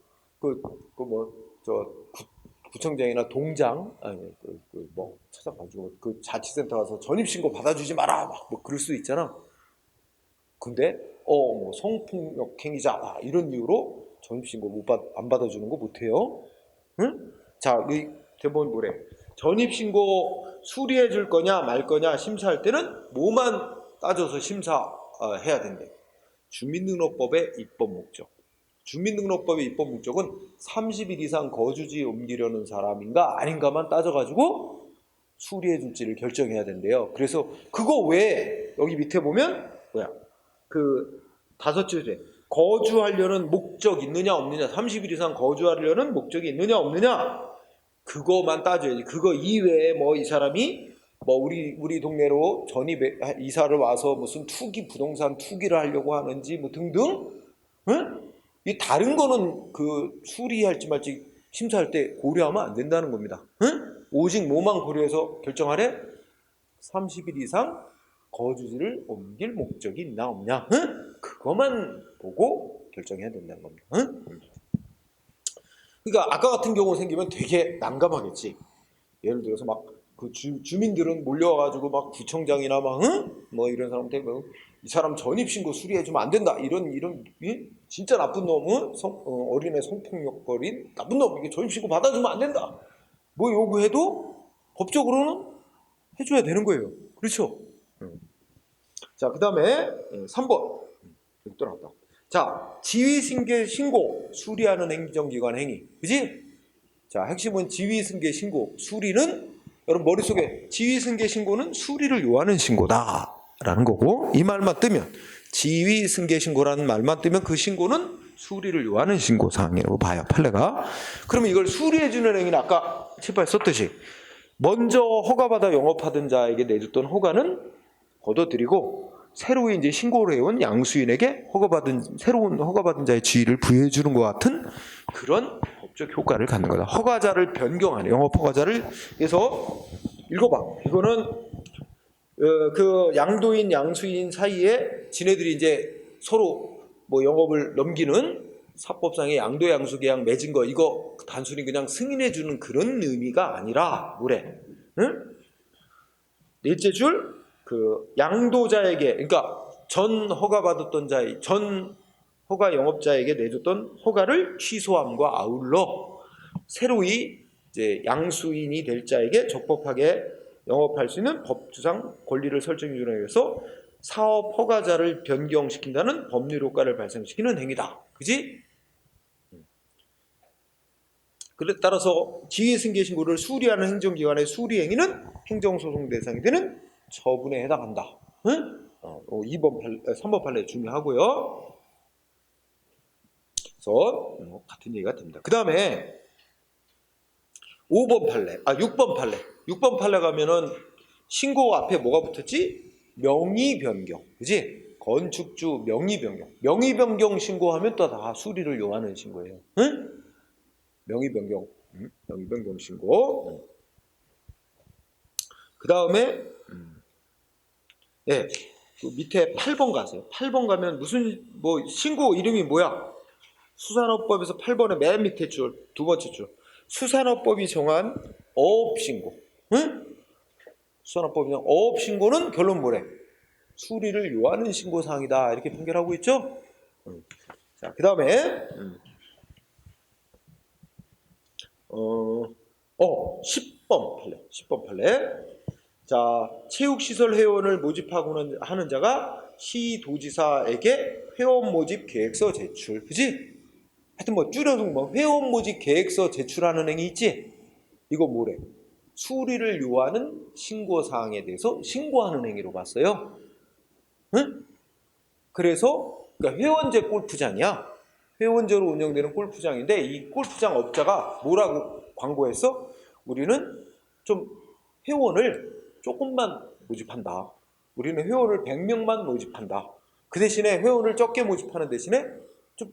구청장이나 동장 찾아가지고 그 자치센터 가서 전입신고 받아주지 마라 그럴 수 있잖아. 근데 성폭력 행위자 이런 이유로 전입신고 안 받아주는 거 못해요. 응? 자, 이 대법원 뭐래? 전입신고 수리해 줄 거냐 말 거냐 심사할 때는 뭐만 따져서 심사해야 된대. 주민등록법의 입법 목적. 주민등록법의 입법 목적은 30일 이상 거주지에 옮기려는 사람인가 아닌가만 따져가지고 수리해 줄지를 결정해야 된대요. 그래서 그거 외에 여기 밑에 보면 다섯 줄에 거주하려는 목적 있느냐 없느냐 30일 이상 거주하려는 목적이 있느냐 없느냐 그거만 따져야지. 그거 이외에 이 사람이 우리 동네로 이사를 와서 무슨 부동산 투기를 하려고 하는지 등등 응? 이 다른 거는 수리할지 말지 심사할 때 고려하면 안 된다는 겁니다. 응? 오직 뭐만 고려해서 결정하래? 30일 이상 거주지를 옮길 목적이 있나 없냐? 응? 그것만 보고 결정해야 된다는 겁니다. 응? 그러니까 아까 같은 경우 생기면 되게 난감하겠지. 예를 들어서 막 그 주민들은 몰려와가지고 막 구청장이나 막 뭐 이런 사람한테 이 사람 전입신고 수리해주면 안 된다 이런 진짜 나쁜 놈은 어린애 성폭력거린 나쁜 놈 이게 전입신고 받아주면 안 된다 뭐 요구해도 법적으로는 해줘야 되는 거예요. 그렇죠? 자, 그 다음에 3번 여기 또 나왔다. 자, 지휘승계 신고 수리하는 행정기관 행위 그지? 자, 핵심은 지휘승계 신고 수리는 여러분 머릿속에 지휘승계 신고는 수리를 요하는 신고다 라는 거고 이 말만 뜨면 지휘승계 신고라는 말만 뜨면 그 신고는 수리를 요하는 신고사항이라고 봐요. 판례가. 그러면 이걸 수리해주는 행위는 아까 칠판에 썼듯이 먼저 허가받아 영업하던 자에게 내줬던 허가는 거둬들이고 새로 이제 신고를 해온 양수인에게 새로운 허가받은 자의 지위를 부여해 주는 것 같은 그런 법적 효과를 갖는 거다. 허가자를 변경하는 영업 허가자를 해서 읽어봐. 이거는 그 양도인 양수인 사이에 지네들이 이제 서로 뭐 영업을 넘기는 사법상의 양도 양수 계약 맺은 거 이거 단순히 그냥 승인해 주는 그런 의미가 아니라 뭐래? 응? 넷째 줄 그 양도자에게 그러니까 전 허가받았던 자의 전 허가 영업자에게 내줬던 허가를 취소함과 아울러 새로이 이제 양수인이 될 자에게 적법하게 영업할 수 있는 법주상 권리를 설정해 주기 위해서 사업 허가자를 변경시킨다는 법률 효과를 발생시키는 행위다. 그지? 그래 따라서 지휘승계 신고를 수리하는 행정기관의 수리 행위는 행정소송 대상이 되는 처분에 해당한다. 응? 3번 판례 중요하고요. 그래서 같은 얘기가 됩니다. 그 다음에 6번 판례. 6번 판례 가면은 신고 앞에 뭐가 붙었지? 명의 변경. 그지? 건축주 명의 변경. 명의 변경 신고하면 또 다 수리를 요하는 신고예요. 응? 명의 변경. 명의 변경 신고. 그 다음에 네, 그 밑에 8번 가세요. 8번 가면 무슨 뭐 신고 이름이 뭐야? 수산업법에서 8번의 맨 밑에 줄, 두 번째 줄. 수산업법이 정한 어업신고. 응? 수산업법이 정한 어업신고는 결론 뭐래? 수리를 요하는 신고사항이다. 이렇게 판결하고 있죠? 자, 그 다음에 10번 판례. 자, 체육시설 회원을 모집하고는 하는 자가 시도지사에게 회원 모집 계획서 제출. 그지? 하여튼 뭐 줄여서 뭐 회원 모집 계획서 제출하는 행위 있지? 이거 뭐래? 수리를 요하는 신고사항에 대해서 신고하는 행위로 봤어요. 응? 그래서 그러니까 회원제 골프장이야. 회원제로 운영되는 골프장인데 이 골프장 업자가 뭐라고 광고했어? 우리는 좀 회원을 조금만 모집한다. 우리는 회원을 100명만 모집한다. 그 대신에 회원을 적게 모집하는 대신에 좀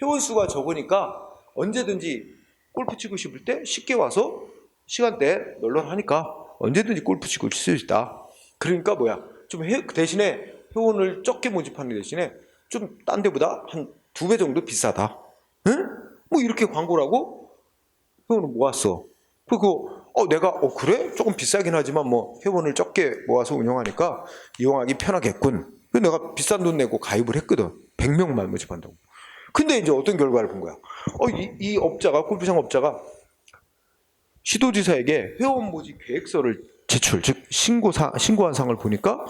회원 수가 적으니까 언제든지 골프 치고 싶을 때 쉽게 와서 시간대 널널하니까 언제든지 골프 치고 칠 수 있다. 그러니까 뭐야? 그 대신에 회원을 적게 모집하는 대신에 좀 딴 데보다 한 2배 정도 비싸다. 응? 뭐 이렇게 광고를 하고 회원을 모았어. 내가 그래? 조금 비싸긴 하지만 뭐 회원을 적게 모아서 운영하니까 이용하기 편하겠군. 그래서 내가 비싼 돈 내고 가입을 했거든. 100명만 모집한다고. 근데 이제 어떤 결과를 본 거야? 이 업자가 골프장 업자가 시도지사에게 회원 모집 계획서를 제출, 즉 신고한 상을 보니까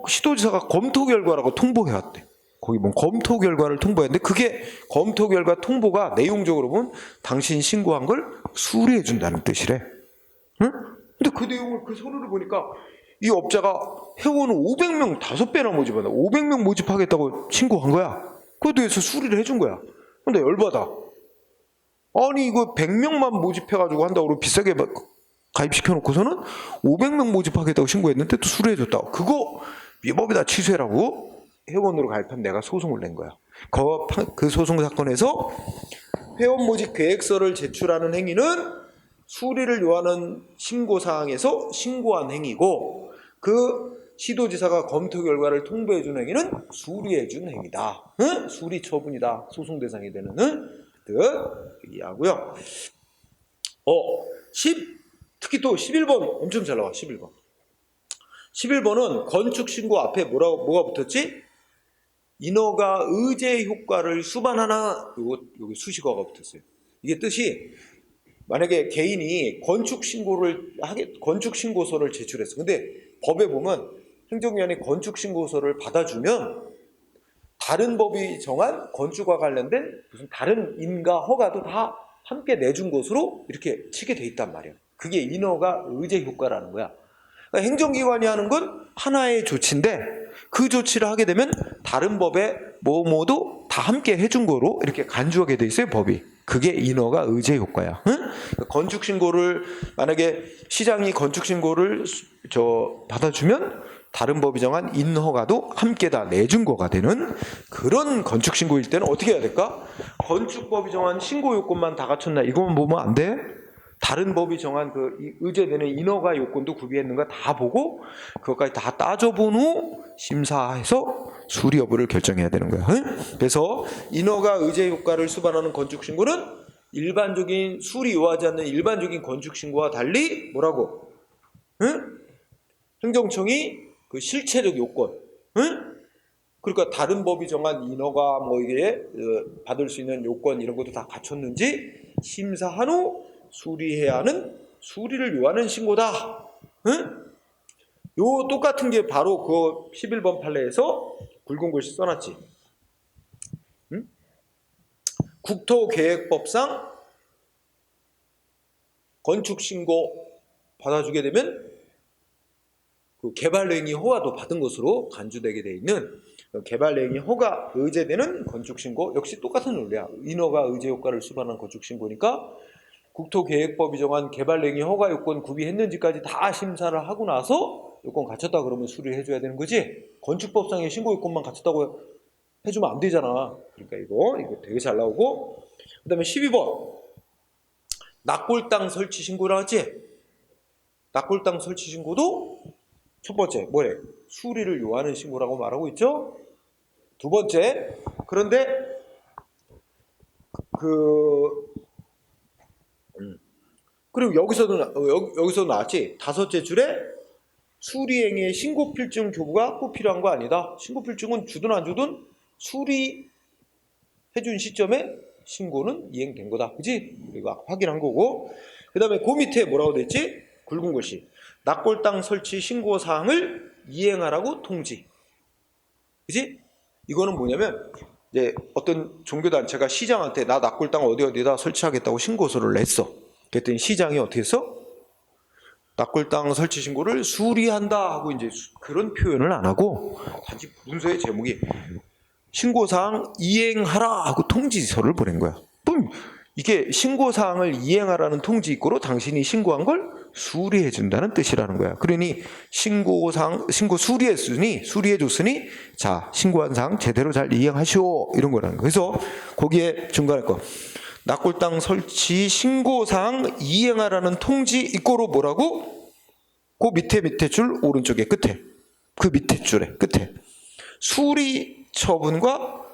시도지사가 검토 결과라고 통보해왔대. 거기 뭐 검토 결과를 통보했는데 그게 검토 결과 통보가 내용적으로 보면 당신 신고한 걸 수리해 준다는 뜻이래. 응? 근데 그 내용을 그 서류를 보니까 이 업자가 회원을 500명 5배나 모집한다. 500명 모집하겠다고 신고한 거야. 그에 대해서 수리를 해준 거야. 근데 열받아. 아니 이거 100명만 모집해가지고 한다고 그러고 비싸게 가입시켜놓고서는 500명 모집하겠다고 신고했는데 또 수리해줬다. 그거 위법이다 취소해라고 회원으로 가입한 내가 소송을 낸 거야. 그 소송 사건에서 회원 모집 계획서를 제출하는 행위는 수리를 요하는 신고사항에서 신고한 행위고 그 시도지사가 검토 결과를 통보해준 행위는 수리해준 행위다. 응? 수리 처분이다. 소송 대상이 되는 뜻 얘기하고요. 특히 또 11번 엄청 잘 나와. 11번. 11번은 건축신고 앞에 뭐가 붙었지? 인허가 의제 효과를 수반하나, 여기 수식어가 붙었어요. 이게 뜻이, 만약에 개인이 건축신고서를 제출했어. 근데 법에 보면 행정위원회 건축신고서를 받아주면 다른 법이 정한 건축과 관련된 무슨 다른 인가 허가도 다 함께 내준 것으로 이렇게 치게 돼 있단 말이야. 그게 인허가 의제 효과라는 거야. 그러니까 행정기관이 하는 건 하나의 조치인데 그 조치를 하게 되면 다른 법에 뭐도 다 함께 해준 거로 이렇게 간주하게 돼 있어요, 법이. 그게 인허가 의제 효과야. 응? 건축신고를 만약에 시장이 건축신고를 받아주면 다른 법이 정한 인허가도 함께 다 내준 거가 되는 그런 건축신고일 때는 어떻게 해야 될까? 건축법이 정한 신고 요건만 다 갖췄나 이것만 보면 안 돼. 다른 법이 정한 그 의제되는 인허가 요건도 구비했는가 다 보고 그것까지 다 따져본 후 심사해서 수리 여부를 결정해야 되는 거야. 응? 그래서 인허가 의제 효과를 수반하는 건축신고는 일반적인 수리 요하지 않는 일반적인 건축신고와 달리 뭐라고? 응? 행정청이 그 실체적 요건, 응? 그러니까 다른 법이 정한 인허가 뭐 이게 받을 수 있는 요건 이런 것도 다 갖췄는지 심사한 후 수리해야 하는 수리를 요하는 신고다. 응? 요 똑같은 게 바로 그 11번 판례에서 굵은 글씨 써놨지. 응? 국토계획법상 건축신고 받아주게 되면 그 개발행위 허가도 받은 것으로 간주되게 돼 있는 개발행위 허가 의제되는 건축신고 역시 똑같은 논리야. 인허가 의제 효과를 수반한 건축신고니까 국토계획법이 정한 개발행위 허가 요건 구비했는지까지 다 심사를 하고 나서 요건 갖췄다 그러면 수리를 해줘야 되는 거지. 건축법상의 신고 요건만 갖췄다고 해주면 안 되잖아. 그러니까 이거 되게 잘 나오고, 그 다음에 12번 낙골당 설치 신고라 하지. 낙골당 설치 신고도 첫 번째 뭐래? 수리를 요하는 신고라고 말하고 있죠. 두 번째, 그런데 그리고 여기서 나왔지. 다섯째 줄에 수리행위의 신고필증 교부가 꼭 필요한 거 아니다. 신고필증은 주든 안 주든 수리해준 시점에 신고는 이행된 거다. 그지? 이거 확인한 거고. 그 다음에 그 밑에 뭐라고 됐지? 굵은 글씨. 낙골당 설치 신고사항을 이행하라고 통지. 그지? 이거는 뭐냐면 이제 어떤 종교단체가 시장한테 나 낙골당 어디다 설치하겠다고 신고서를 냈어. 그랬더니 시장이 어떻게 했어? 낙골당 설치 신고를 수리한다 하고 이제 그런 표현을 안 하고 단지 문서의 제목이 신고사항 이행하라 하고 통지서를 보낸 거야. 그럼 이게 신고사항을 이행하라는 통지 있고로 당신이 신고한 걸 수리해준다는 뜻이라는 거야. 그러니 신고 수리해줬으니 자 신고한 사항 제대로 잘 이행하시오 이런 거라는 거야. 그래서 거기에 중간에 거 낙골당 설치 신고사항 이행하라는 통지 있고로 뭐라고? 그 밑에 줄 오른쪽에 끝에 그 밑에 줄에 끝에 수리 처분과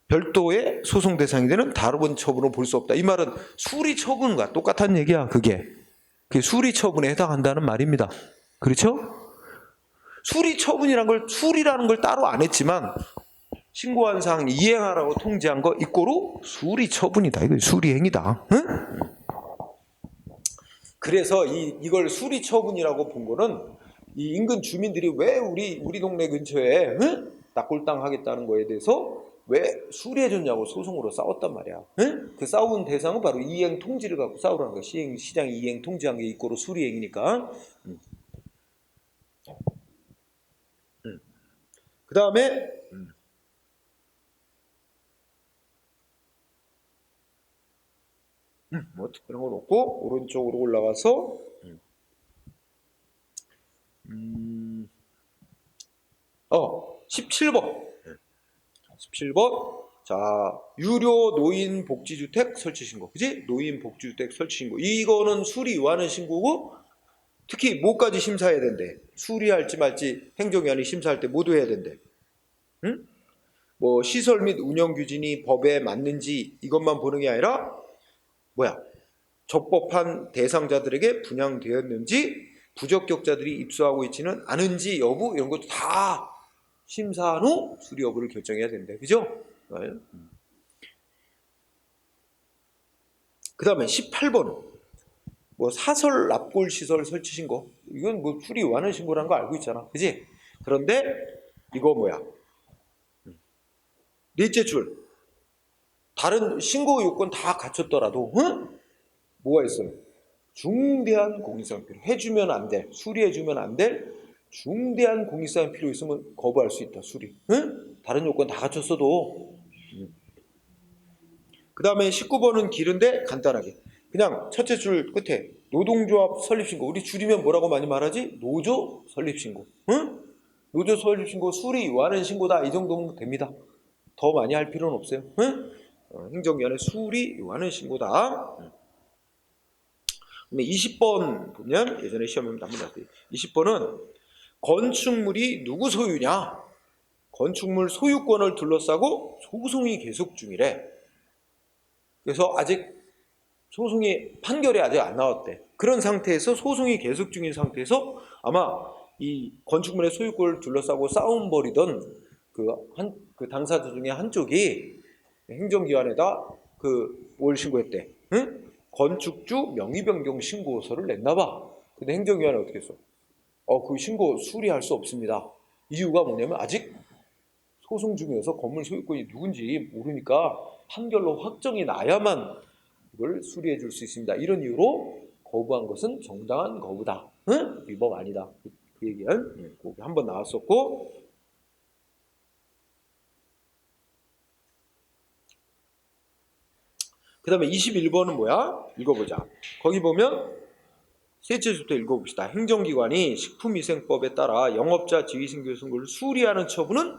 별도의 소송 대상이 되는 다른 처분으로 볼 수 없다. 이 말은 수리 처분과 똑같은 얘기야. 그게 수리 처분에 해당한다는 말입니다. 그렇죠? 수리 수리라는 걸 따로 안 했지만 신고한 사항 이행하라고 통지한 거 이꼬로 수리 처분이다. 이거 수리 행위다. 응? 그래서 이걸 수리 처분이라고 본 거는 이 인근 주민들이 왜 우리 동네 근처에 응? 낙골당 하겠다는 거에 대해서 왜 수리해줬냐고 소송으로 싸웠단 말이야. 응? 그 싸운 대상은 바로 이행 통지를 갖고 싸우라는 거야. 시장이 이행 통지한 게 이꼬로 수리 행위니까. 그 다음에 뭐 특별한 건 없고 오른쪽으로 올라가서 17번 자 유료 노인 복지주택 설치 신고. 그지? 노인 복지주택 설치 신고 이거는 수리 요하는 신고고 특히 뭐까지 심사해야 된대. 수리할지 말지 행정위원회 심사할 때 모두 해야 된대. 응? 뭐 시설 및 운영 규진이 법에 맞는지 이것만 보는 게 아니라 뭐야? 적법한 대상자들에게 분양되었는지, 부적격자들이 입소하고 있지는 않은지 여부, 이런 것도 다 심사한 후 수리 여부를 결정해야 된다. 그죠? 그 다음에 18번. 뭐 사설 납골 시설 설치 신고. 이건 뭐 수리 완화 신고라는 거 알고 있잖아. 그지? 그런데 이거 뭐야? 넷째 줄. 다른 신고 요건 다 갖췄더라도, 뭐가 있어요? 중대한 공익사항 필요. 해주면 안 될, 수리해주면 안 될 중대한 공익사항 필요 있으면 거부할 수 있다. 수리. 다른 요건 다 갖췄어도. 그 다음에 19번은 길은데 간단하게. 그냥 첫째 줄 끝에 노동조합 설립신고. 우리 줄이면 뭐라고 많이 말하지? 노조 설립신고. 노조 설립신고 수리 완화 신고다. 이 정도면 됩니다. 더 많이 할 필요는 없어요. 행정기관의 수리 완화 신고다. 20번 보면 예전에 시험에 한번 나왔어요. 20번은 건축물이 누구 소유냐? 건축물 소유권을 둘러싸고 소송이 계속 중이래. 그래서 아직 소송이 판결이 아직 안 나왔대. 그런 상태에서 소송이 계속 중인 상태에서 아마 이 건축물의 소유권을 둘러싸고 싸움 벌이던 그 당사자 중에 한쪽이 행정기관에다 뭘 신고했대? 건축주 명의변경 신고서를 냈나봐. 근데 행정기관이 어떻게 했어? 그 신고 수리할 수 없습니다. 이유가 뭐냐면 아직 소송 중에서 건물 소유권이 누군지 모르니까 판결로 확정이 나야만 이걸 수리해 줄 수 있습니다. 이런 이유로 거부한 것은 정당한 거부다. 위법 아니다. 그 얘기는 한번 나왔었고, 그 다음에 21번은 뭐야? 읽어보자. 거기 보면 셋째 줄부터 읽어봅시다. 행정기관이 식품위생법에 따라 영업자 지위승계 선고를 수리하는 처분은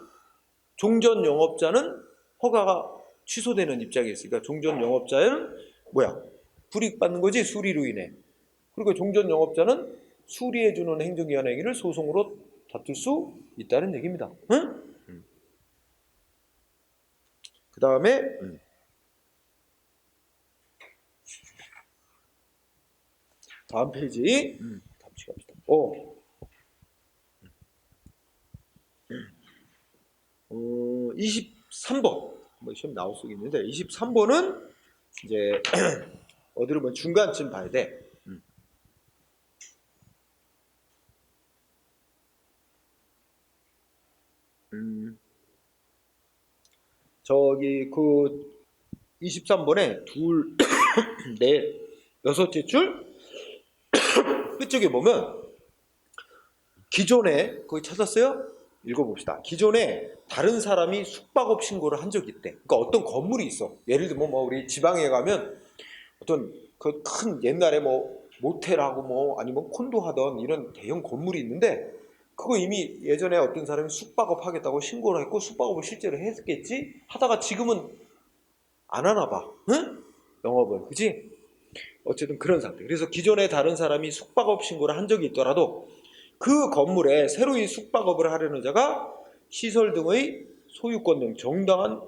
종전 영업자는 허가가 취소되는 입장에 있으니까 종전 영업자는 뭐야? 불이익 받는 거지, 수리로 인해. 그리고 종전 영업자는 수리해주는 행정기관 행위를 소송으로 다툴 수 있다는 얘기입니다. 그 다음에 다음 페이지. 같이 갑시다. 23번. 뭐 시험 나올 수 있는데 23번은 이제 어디로 보면 중간쯤 봐야 돼. 저기 그 23번에 둘, 넷, 여섯째 줄 끝쪽에 보면 기존에 거기 찾았어요? 읽어봅시다. 기존에 다른 사람이 숙박업 신고를 한 적이 있대. 그러니까 어떤 건물이 있어. 예를 들면 뭐 우리 지방에 가면 어떤 그 큰 옛날에 뭐 모텔하고 뭐 아니면 콘도 하던 이런 대형 건물이 있는데 그거 이미 예전에 어떤 사람이 숙박업 하겠다고 신고를 했고 숙박업을 실제로 했겠지? 하다가 지금은 안 하나 봐. 응? 영업을. 그지? 어쨌든 그런 상태. 그래서 기존에 다른 사람이 숙박업 신고를 한 적이 있더라도 그 건물에 새로이 숙박업을 하려는 자가 시설 등의 소유권 등 정당한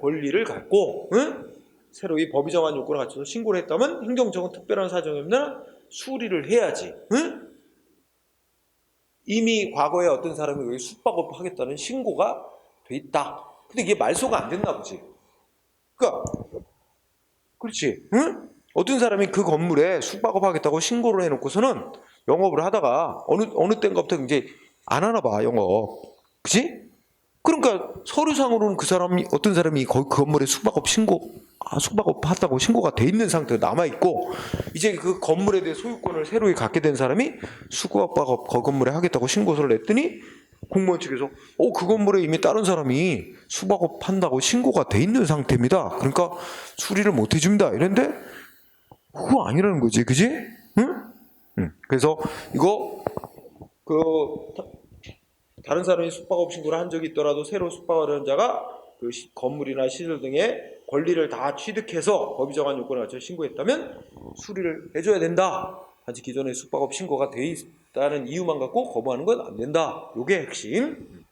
권리를 갖고 새로이 법이 정한 요건을 갖춰서 신고를 했다면 행정청은 특별한 사정이 없나 수리를 해야지. 이미 과거에 어떤 사람이 숙박업 하겠다는 신고가 돼 있다. 근데 이게 말소가 안 됐나 보지. 그러니까 그렇지. 어떤 사람이 그 건물에 숙박업 하겠다고 신고를 해놓고서는 영업을 하다가 어느 때인가부터 이제 안 하나 봐, 영업. 그치? 그러니까 서류상으로는 어떤 사람이 거기 그 건물에 숙박업 했다고 신고가 돼 있는 상태로 남아있고, 이제 그 건물에 대해 소유권을 새로이 갖게 된 사람이 숙박업 그 건물에 하겠다고 신고서를 냈더니 공무원 측에서 그 건물에 이미 다른 사람이 숙박업 한다고 신고가 돼 있는 상태입니다. 그러니까 수리를 못 해줍니다. 이런데 그거 아니라는 거지, 그지? 응? 그래서 이거 다른 사람이 숙박업 신고를 한 적이 있더라도 새로 숙박하려는 자가 그 건물이나 시설 등의 권리를 다 취득해서 법이 정한 요건을 갖춰 신고했다면 수리를 해줘야 된다. 단지 기존에 숙박업 신고가 돼 있다는 이유만 갖고 거부하는 건 안 된다. 요게 핵심.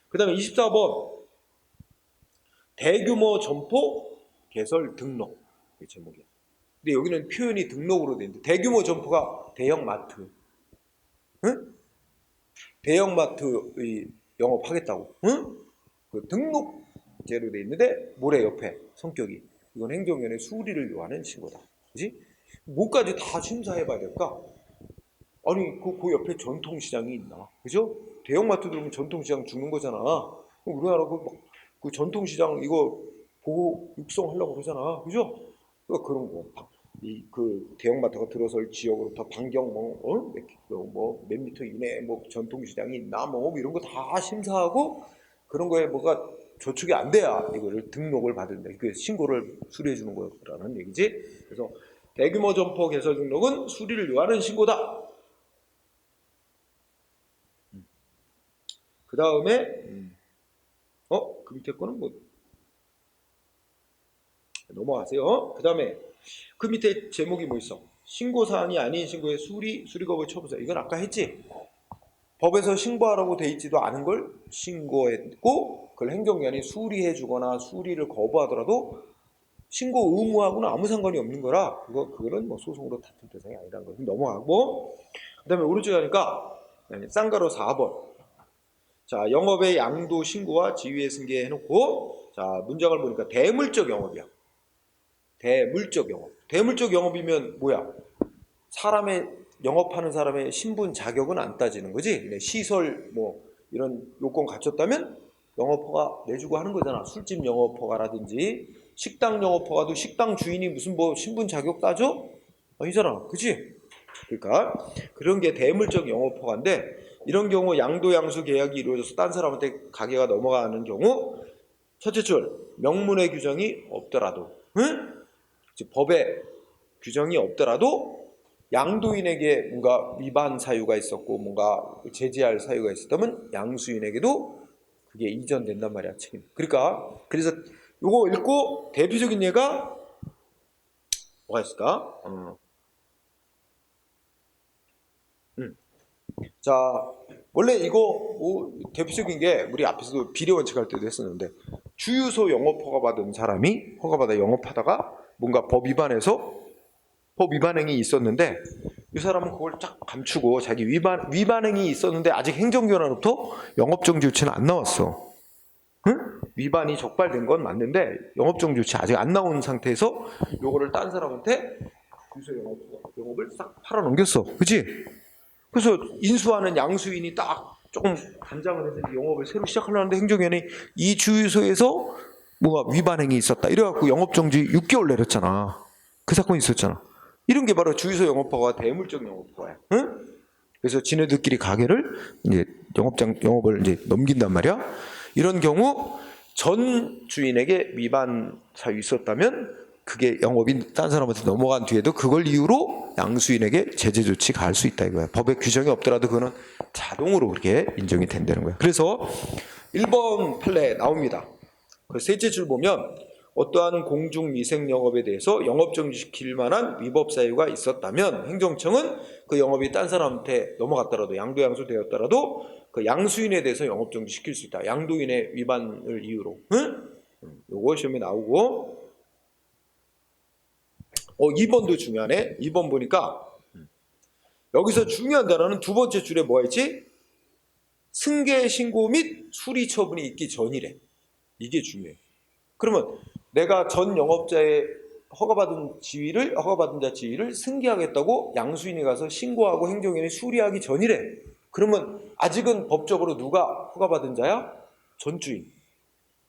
그 다음에 24번 대규모 점포 개설 등록. 이 제목이야. 근데 여기는 표현이 등록으로 돼 있는데 대규모 점포가 대형 마트, 응? 대형 마트의 영업하겠다고, 응? 그 등록제로 돼 있는데 모래 옆에 성격이 이건 행정위원회 수리를 요하는 신고다. 그지? 뭐까지 다 심사해봐야 될까? 아니 그 옆에 전통시장이 있나? 그죠? 대형마트 들어오면 전통시장 죽는 거잖아. 우리나라 그 전통시장 이거 보호 육성하려고 그러잖아. 그죠? 그러니까 그런 거. 그 대형마트가 들어설 지역으로부터 반경 몇 미터 이내에 뭐 전통시장이 있나 뭐 이런 거 다 심사하고 그런 거에 뭐가 저축이 안 돼야 이거를 등록을 받는다. 그 신고를 수리해 주는 거라는 얘기지. 그래서 대규모 점포 개설 등록은 수리를 요하는 신고다. 그 다음에 그 밑에 거는 뭐 넘어가세요. 그 다음에 그 밑에 제목이 뭐 있어? 신고사항이 아닌 신고의 수리거부 처분서. 이건 아까 했지. 법에서 신고하라고 돼 있지도 않은 걸 신고했고 그걸 행정기관이 수리해 주거나 수리를 거부하더라도 신고 의무하고는 아무 상관이 없는 거라 그거는 뭐 소송으로 다툴 대상이 아니라는 거 넘어가고, 그 다음에 오른쪽에 가니까 쌍가로 4번. 자, 영업의 양도 신고와 지위의 승계 해놓고, 자, 문장을 보니까 대물적 영업이야. 대물적 영업. 대물적 영업이면 뭐야? 영업하는 사람의 신분 자격은 안 따지는 거지. 시설 뭐 이런 요건 갖췄다면 영업허가 내주고 하는 거잖아. 술집 영업허가라든지 식당 영업허가도 식당 주인이 무슨 뭐 신분 자격 따져? 아니잖아. 그치? 그러니까 그런 게 대물적 영업허가인데, 이런 경우 양도 양수 계약이 이루어져서 딴 사람한테 가게가 넘어가는 경우 첫째 줄 명문의 규정이 없더라도, 응? 즉 법에 규정이 없더라도 양도인에게 뭔가 위반 사유가 있었고 뭔가 제지할 사유가 있었다면 양수인에게도 그게 이전된단 말이야, 책임. 그래서 요거 읽고 대표적인 예가 뭐가 있을까? 자, 원래 이거 대표적인 게 우리 앞에서도 비례 원칙 할 때도 했었는데, 주유소 영업 허가 받은 사람이 허가받아 영업하다가 뭔가 법 위반행위 있었는데 이 사람은 그걸 쫙 감추고 자기 위반행위 있었는데 아직 행정기관으로부터 영업정지 조치는 안 나왔어. 응? 위반이 적발된 건 맞는데 영업정지 조치 아직 안 나온 상태에서 요거를 딴 사람한테 주유소 영업을 싹 팔아넘겼어. 그치? 그래서 인수하는 양수인이 딱 조금 간장을 해서 영업을 새로 시작하려는데 행정위원회 이 주유소에서 뭐가 위반행위 있었다 이래갖고 영업정지 6개월 내렸잖아. 그 사건이 있었잖아. 이런 게 바로 주유소 영업허가 대물적 영업허가야. 응? 그래서 지네들끼리 가게를 이제 영업을 이제 넘긴단 말이야. 이런 경우 전 주인에게 위반 사유 있었다면 그게 영업이 딴 사람한테 넘어간 뒤에도 그걸 이유로 양수인에게 제재 조치 가할 수 있다 이거야. 법에 규정이 없더라도 그거는 자동으로 그렇게 인정이 된다는 거야. 그래서 1번 판례 나옵니다. 그 셋째 줄 보면 어떠한 공중위생 영업에 대해서 영업정지시킬 만한 위법 사유가 있었다면 행정청은 그 영업이 딴 사람한테 넘어갔더라도 양도양수되었더라도 그 양수인에 대해서 영업정지시킬 수 있다. 양도인의 위반을 이유로. 응? 요거 시험에 나오고, 2번도 중요하네. 2번 보니까 여기서 중요한 단어는 두 번째 줄에 뭐가 있지? 승계 신고 및 수리 처분이 있기 전이래. 이게 중요해. 그러면 내가 전 영업자의 허가받은 자 지위를 승계하겠다고 양수인이 가서 신고하고 행정위원회 수리하기 전이래. 그러면 아직은 법적으로 누가 허가받은 자야? 전주인.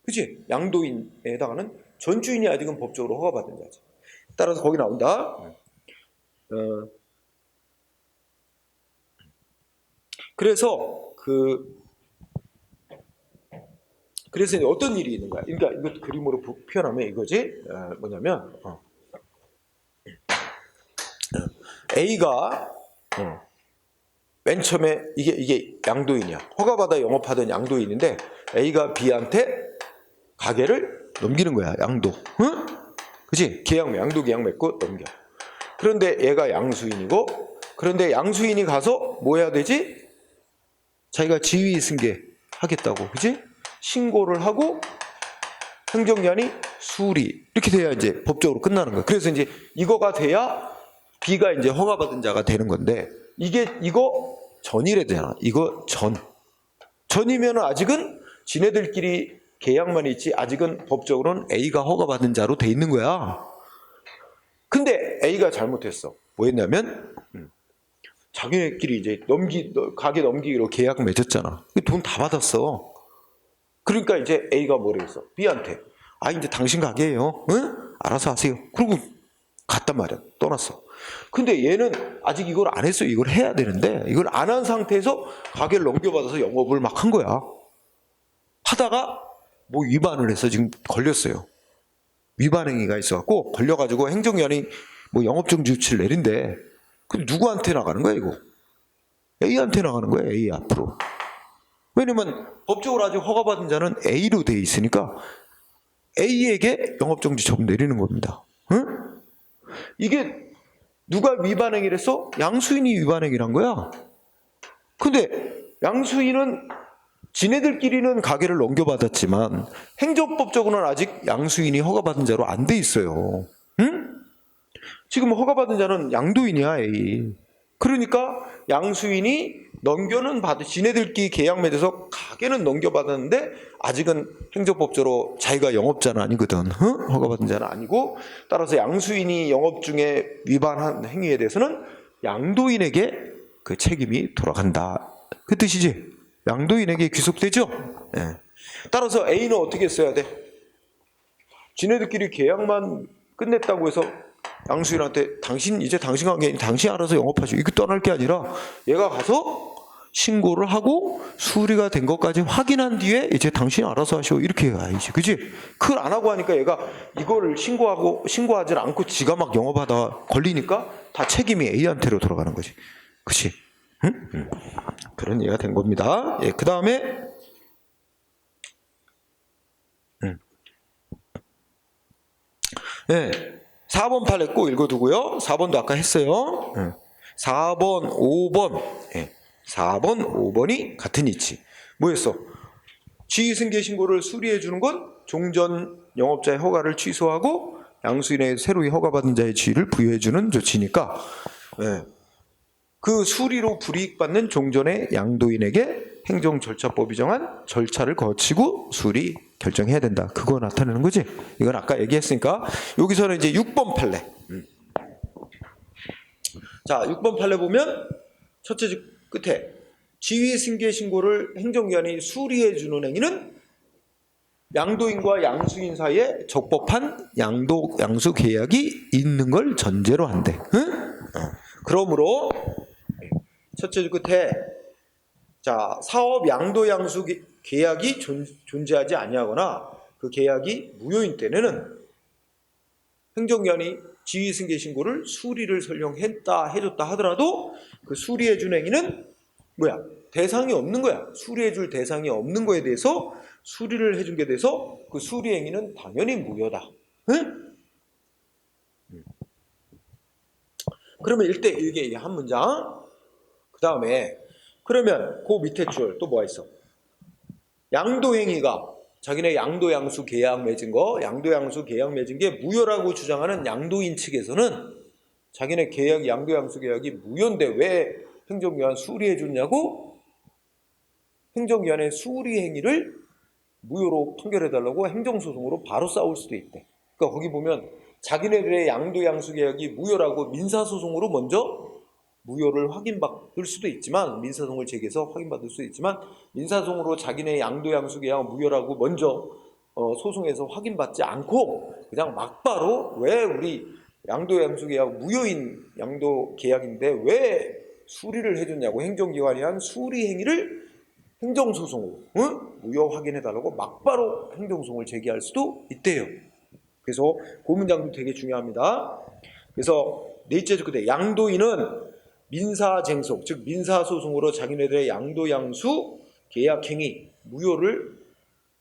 그치? 양도인에 해당하는 전주인이 아직은 법적으로 허가받은 자지. 따라서 거기 나온다. 그래서 이제 어떤 일이 있는 거야? 그러니까 이거 그림으로 표현하면 이거지. 뭐냐면 A가 맨 처음에 이게 양도인이야. 허가받아 영업하던 양도인인데 A가 B한테 가게를 넘기는 거야. 양도. 응? 그치? 양도 계약 맺고 넘겨. 그런데 얘가 양수인이고, 그런데 양수인이 가서 뭐 해야 되지? 자기가 지위 승계 하겠다고. 그치? 신고를 하고 행정기한이 수리 이렇게 돼야 이제 법적으로 끝나는 거예요. 그래서 이제 이거가 돼야 B가 이제 허가받은 자가 되는 건데 이거 전이래 되잖아. 이거 전이면은 아직은 지네들끼리 계약만 있지 아직은 법적으로는 A가 허가받은 자로 돼 있는 거야. 근데 A가 잘못했어. 뭐 했냐면 자기네끼리 이제 가게 넘기기로 계약 맺었잖아. 돈 다 받았어. 그러니까 이제 A가 뭐라 했어? B한테 이제 당신 가게예요. 응? 알아서 하세요. 그리고 갔단 말이야. 떠났어. 근데 얘는 아직 이걸 안 했어. 이걸 해야 되는데 이걸 안 한 상태에서 가게를 넘겨받아서 영업을 막 한 거야. 하다가 뭐 위반을 해서 지금 걸렸어요. 위반 행위가 있어갖고 걸려가지고 행정기관이 뭐 영업정지 조치를 내린대. 그럼 누구한테 나가는 거야 이거? A한테 나가는 거야. A 앞으로. 왜냐면 법적으로 아직 허가받은 자는 A로 돼 있으니까 A에게 영업정지 처분 내리는 겁니다. 응? 이게 누가 위반행위를 했어? 양수인이 위반행위를 한 거야. 근데 양수인은 지네들끼리는 가게를 넘겨받았지만 행정법적으로는 아직 양수인이 허가받은 자로 안 돼 있어요. 응? 지금 허가받은 자는 양도인이야, A. 그러니까 양수인이 지네들끼리 계약 맺어서 가게는 넘겨받았는데 아직은 행정법적으로 자기가 영업자는 아니거든. 응? 허가받은 자는 아니고 따라서 양수인이 영업 중에 위반한 행위에 대해서는 양도인에게 그 책임이 돌아간다. 그 뜻이지. 양도인에게 귀속되죠. 네. 따라서 A는 어떻게 써야 돼? 지네들끼리 계약만 끝냈다고 해서 양수인한테 이제 당신 관계인 당신 알아서 영업하시오. 이거 떠날 게 아니라 얘가 가서 신고를 하고 수리가 된 것까지 확인한 뒤에 이제 당신이 알아서 하시오. 이렇게 가야지. 그지? 그걸 안 하고 하니까 얘가 이거를 신고하지 않고 지가 막 영업하다 걸리니까 다 책임이 A한테로 돌아가는 거지. 그치? 응? 그런 얘기가 된 겁니다. 예, 그 다음에 예, 4번 판례 꼭 읽어두고요. 4번도 아까 했어요. 4번, 5번. 예, 4번, 5번이 같은 이치. 뭐였어? 지휘승계 신고를 수리해 주는 건 종전 영업자의 허가를 취소하고 양수인의 새로이 허가받은 자의 지위를 부여해 주는 조치니까 예, 그 수리로 불이익받는 종전의 양도인에게 행정절차법이 정한 절차를 거치고 수리 결정해야 된다. 그거 나타내는 거지. 이건 아까 얘기했으니까 여기서는 이제 6번 판례. 자, 6번 판례 보면 첫째 줄 끝에 지휘승계 신고를 행정기관이 수리해 주는 행위는 양도인과 양수인 사이에 적법한 양수 계약이 있는 걸 전제로 한대. 응? 그러므로 첫째 줄 끝에 자, 사업 양도 양수 계약이 존재하지 아니하거나 그 계약이 무효인 때는 행정기관이 지휘승계 신고를 수리를 설령 해줬다 하더라도 그 수리해준 행위는 뭐야? 대상이 없는 거야. 수리해줄 대상이 없는 거에 대해서 수리를 해준 게 돼서 그 수리 행위는 당연히 무효다. 응? 그러면 1대 1개 한 문장. 그 다음에 그러면 그 밑에 줄 또 뭐가 있어? 양도행위가 자기네 양도양수 계약 맺은 게 무효라고 주장하는 양도인 측에서는 자기네 양도양수 계약이 무효인데 왜 행정기관 수리해 줬냐고 행정기관의 수리 행위를 무효로 판결해달라고 행정소송으로 바로 싸울 수도 있대. 그러니까 거기 보면 자기네들의 양도양수 계약이 무효라고 민사소송으로 먼저 무효를 확인받을 수도 있지만 민사소송을 제기해서 확인받을 수도 있지만 민사소송으로 자기네 양도양수 계약 무효라고 먼저 소송에서 확인받지 않고 그냥 막바로 왜 우리 양도양수 계약 무효인 양도 계약인데 왜 수리를 해줬냐고 행정기관이 한 수리 행위를 행정소송으로 무효 확인해달라고 막바로 행정소송을 제기할 수도 있대요. 그래서 그 문장도 되게 중요합니다. 그래서 넷째 줄 끝에 양도인은 민사쟁속, 즉 민사소송으로 자기네들의 양도양수 계약행위 무효를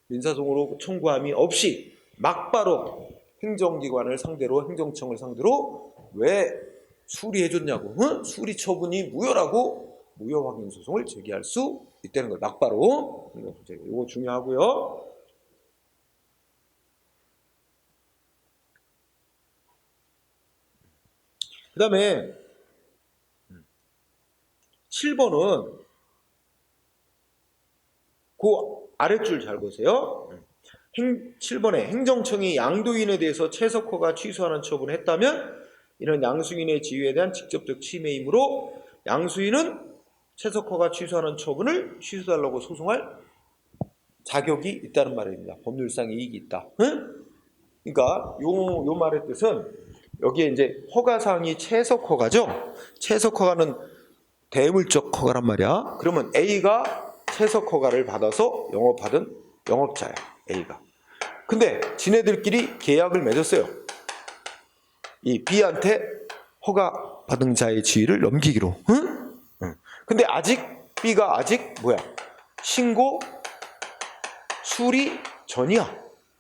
민사소송으로 청구함이 없이 막바로 행정청을 상대로 왜 수리해줬냐고 수리 처분이 무효라고 무효 확인 소송을 제기할 수 있다는 거예요. 막바로. 이거 중요하고요. 그 다음에 7번은 그 아랫줄 잘 보세요. 7번에 행정청이 양도인에 대해서 채석허가 취소하는 처분을 했다면 이는 양수인의 지위에 대한 직접적 침해이므로 양수인은 채석허가 취소하는 처분을 취소달라고 소송할 자격이 있다는 말입니다. 법률상 이익이 있다. 응? 그러니까 요 말의 뜻은 여기에 이제 허가사항이 채석허가죠. 채석허가는 대물적 허가란 말이야. 그러면 A가 채석허가를 받아서 영업하던 영업자야. A가. 근데 지네들끼리 계약을 맺었어요. 이 B한테 허가 받은 자의 지위를 넘기기로. 응? 응. 근데 아직 B가 아직 뭐야? 신고 수리 전이야.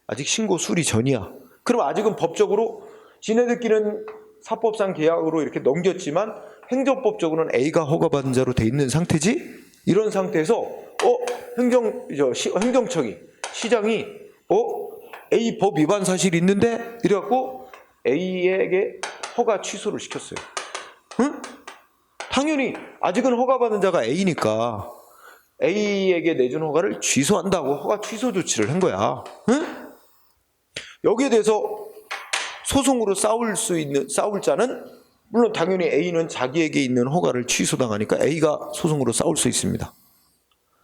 아직 신고 수리 전이야. 그럼 아직은 법적으로 지네들끼리는 사법상 계약으로 이렇게 넘겼지만 행정법적으로는 A가 허가받은 자로 돼 있는 상태지? 이런 상태에서 행정청이 시장이 A 법 위반 사실이 있는데 이래갖고 A에게 허가 취소를 시켰어요. 응? 당연히 아직은 허가받은 자가 A니까 A에게 내준 허가를 취소한다고 허가 취소 조치를 한 거야. 응? 여기에 대해서 소송으로 싸울 자는 물론 당연히 A는 자기에게 있는 허가를 취소당하니까 A가 소송으로 싸울 수 있습니다.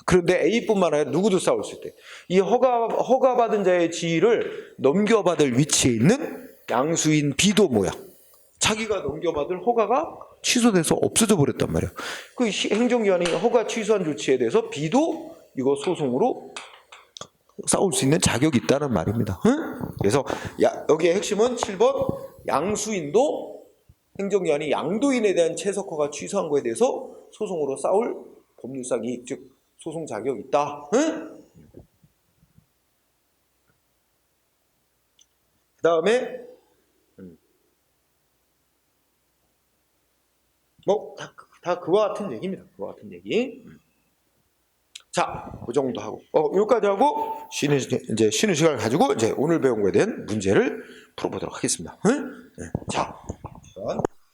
그런데 A뿐만 아니라 누구도 싸울 수 있대. 이 허가받은 자의 지위를 넘겨받을 위치에 있는 양수인 B도 뭐야? 자기가 넘겨받을 허가가 취소돼서 없어져 버렸단 말이야. 그 행정기관이 허가 취소한 조치에 대해서 B도 이거 소송으로 싸울 수 있는 자격이 있다는 말입니다. 응? 그래서 여기의 핵심은 7번 양수인도 행정기관이 양도인에 대한 채석허가 취소한 거에 대해서 소송으로 싸울 법률상 이익, 즉 소송 자격이 있다. 응? 그 다음에 다 그와 같은 얘기입니다. 그와 같은 얘기. 자, 그 정도 하고 여기까지 하고 쉬는 시간을 가지고 이제 오늘 배운 거에 대한 문제를 풀어보도록 하겠습니다. 응? 네. 자.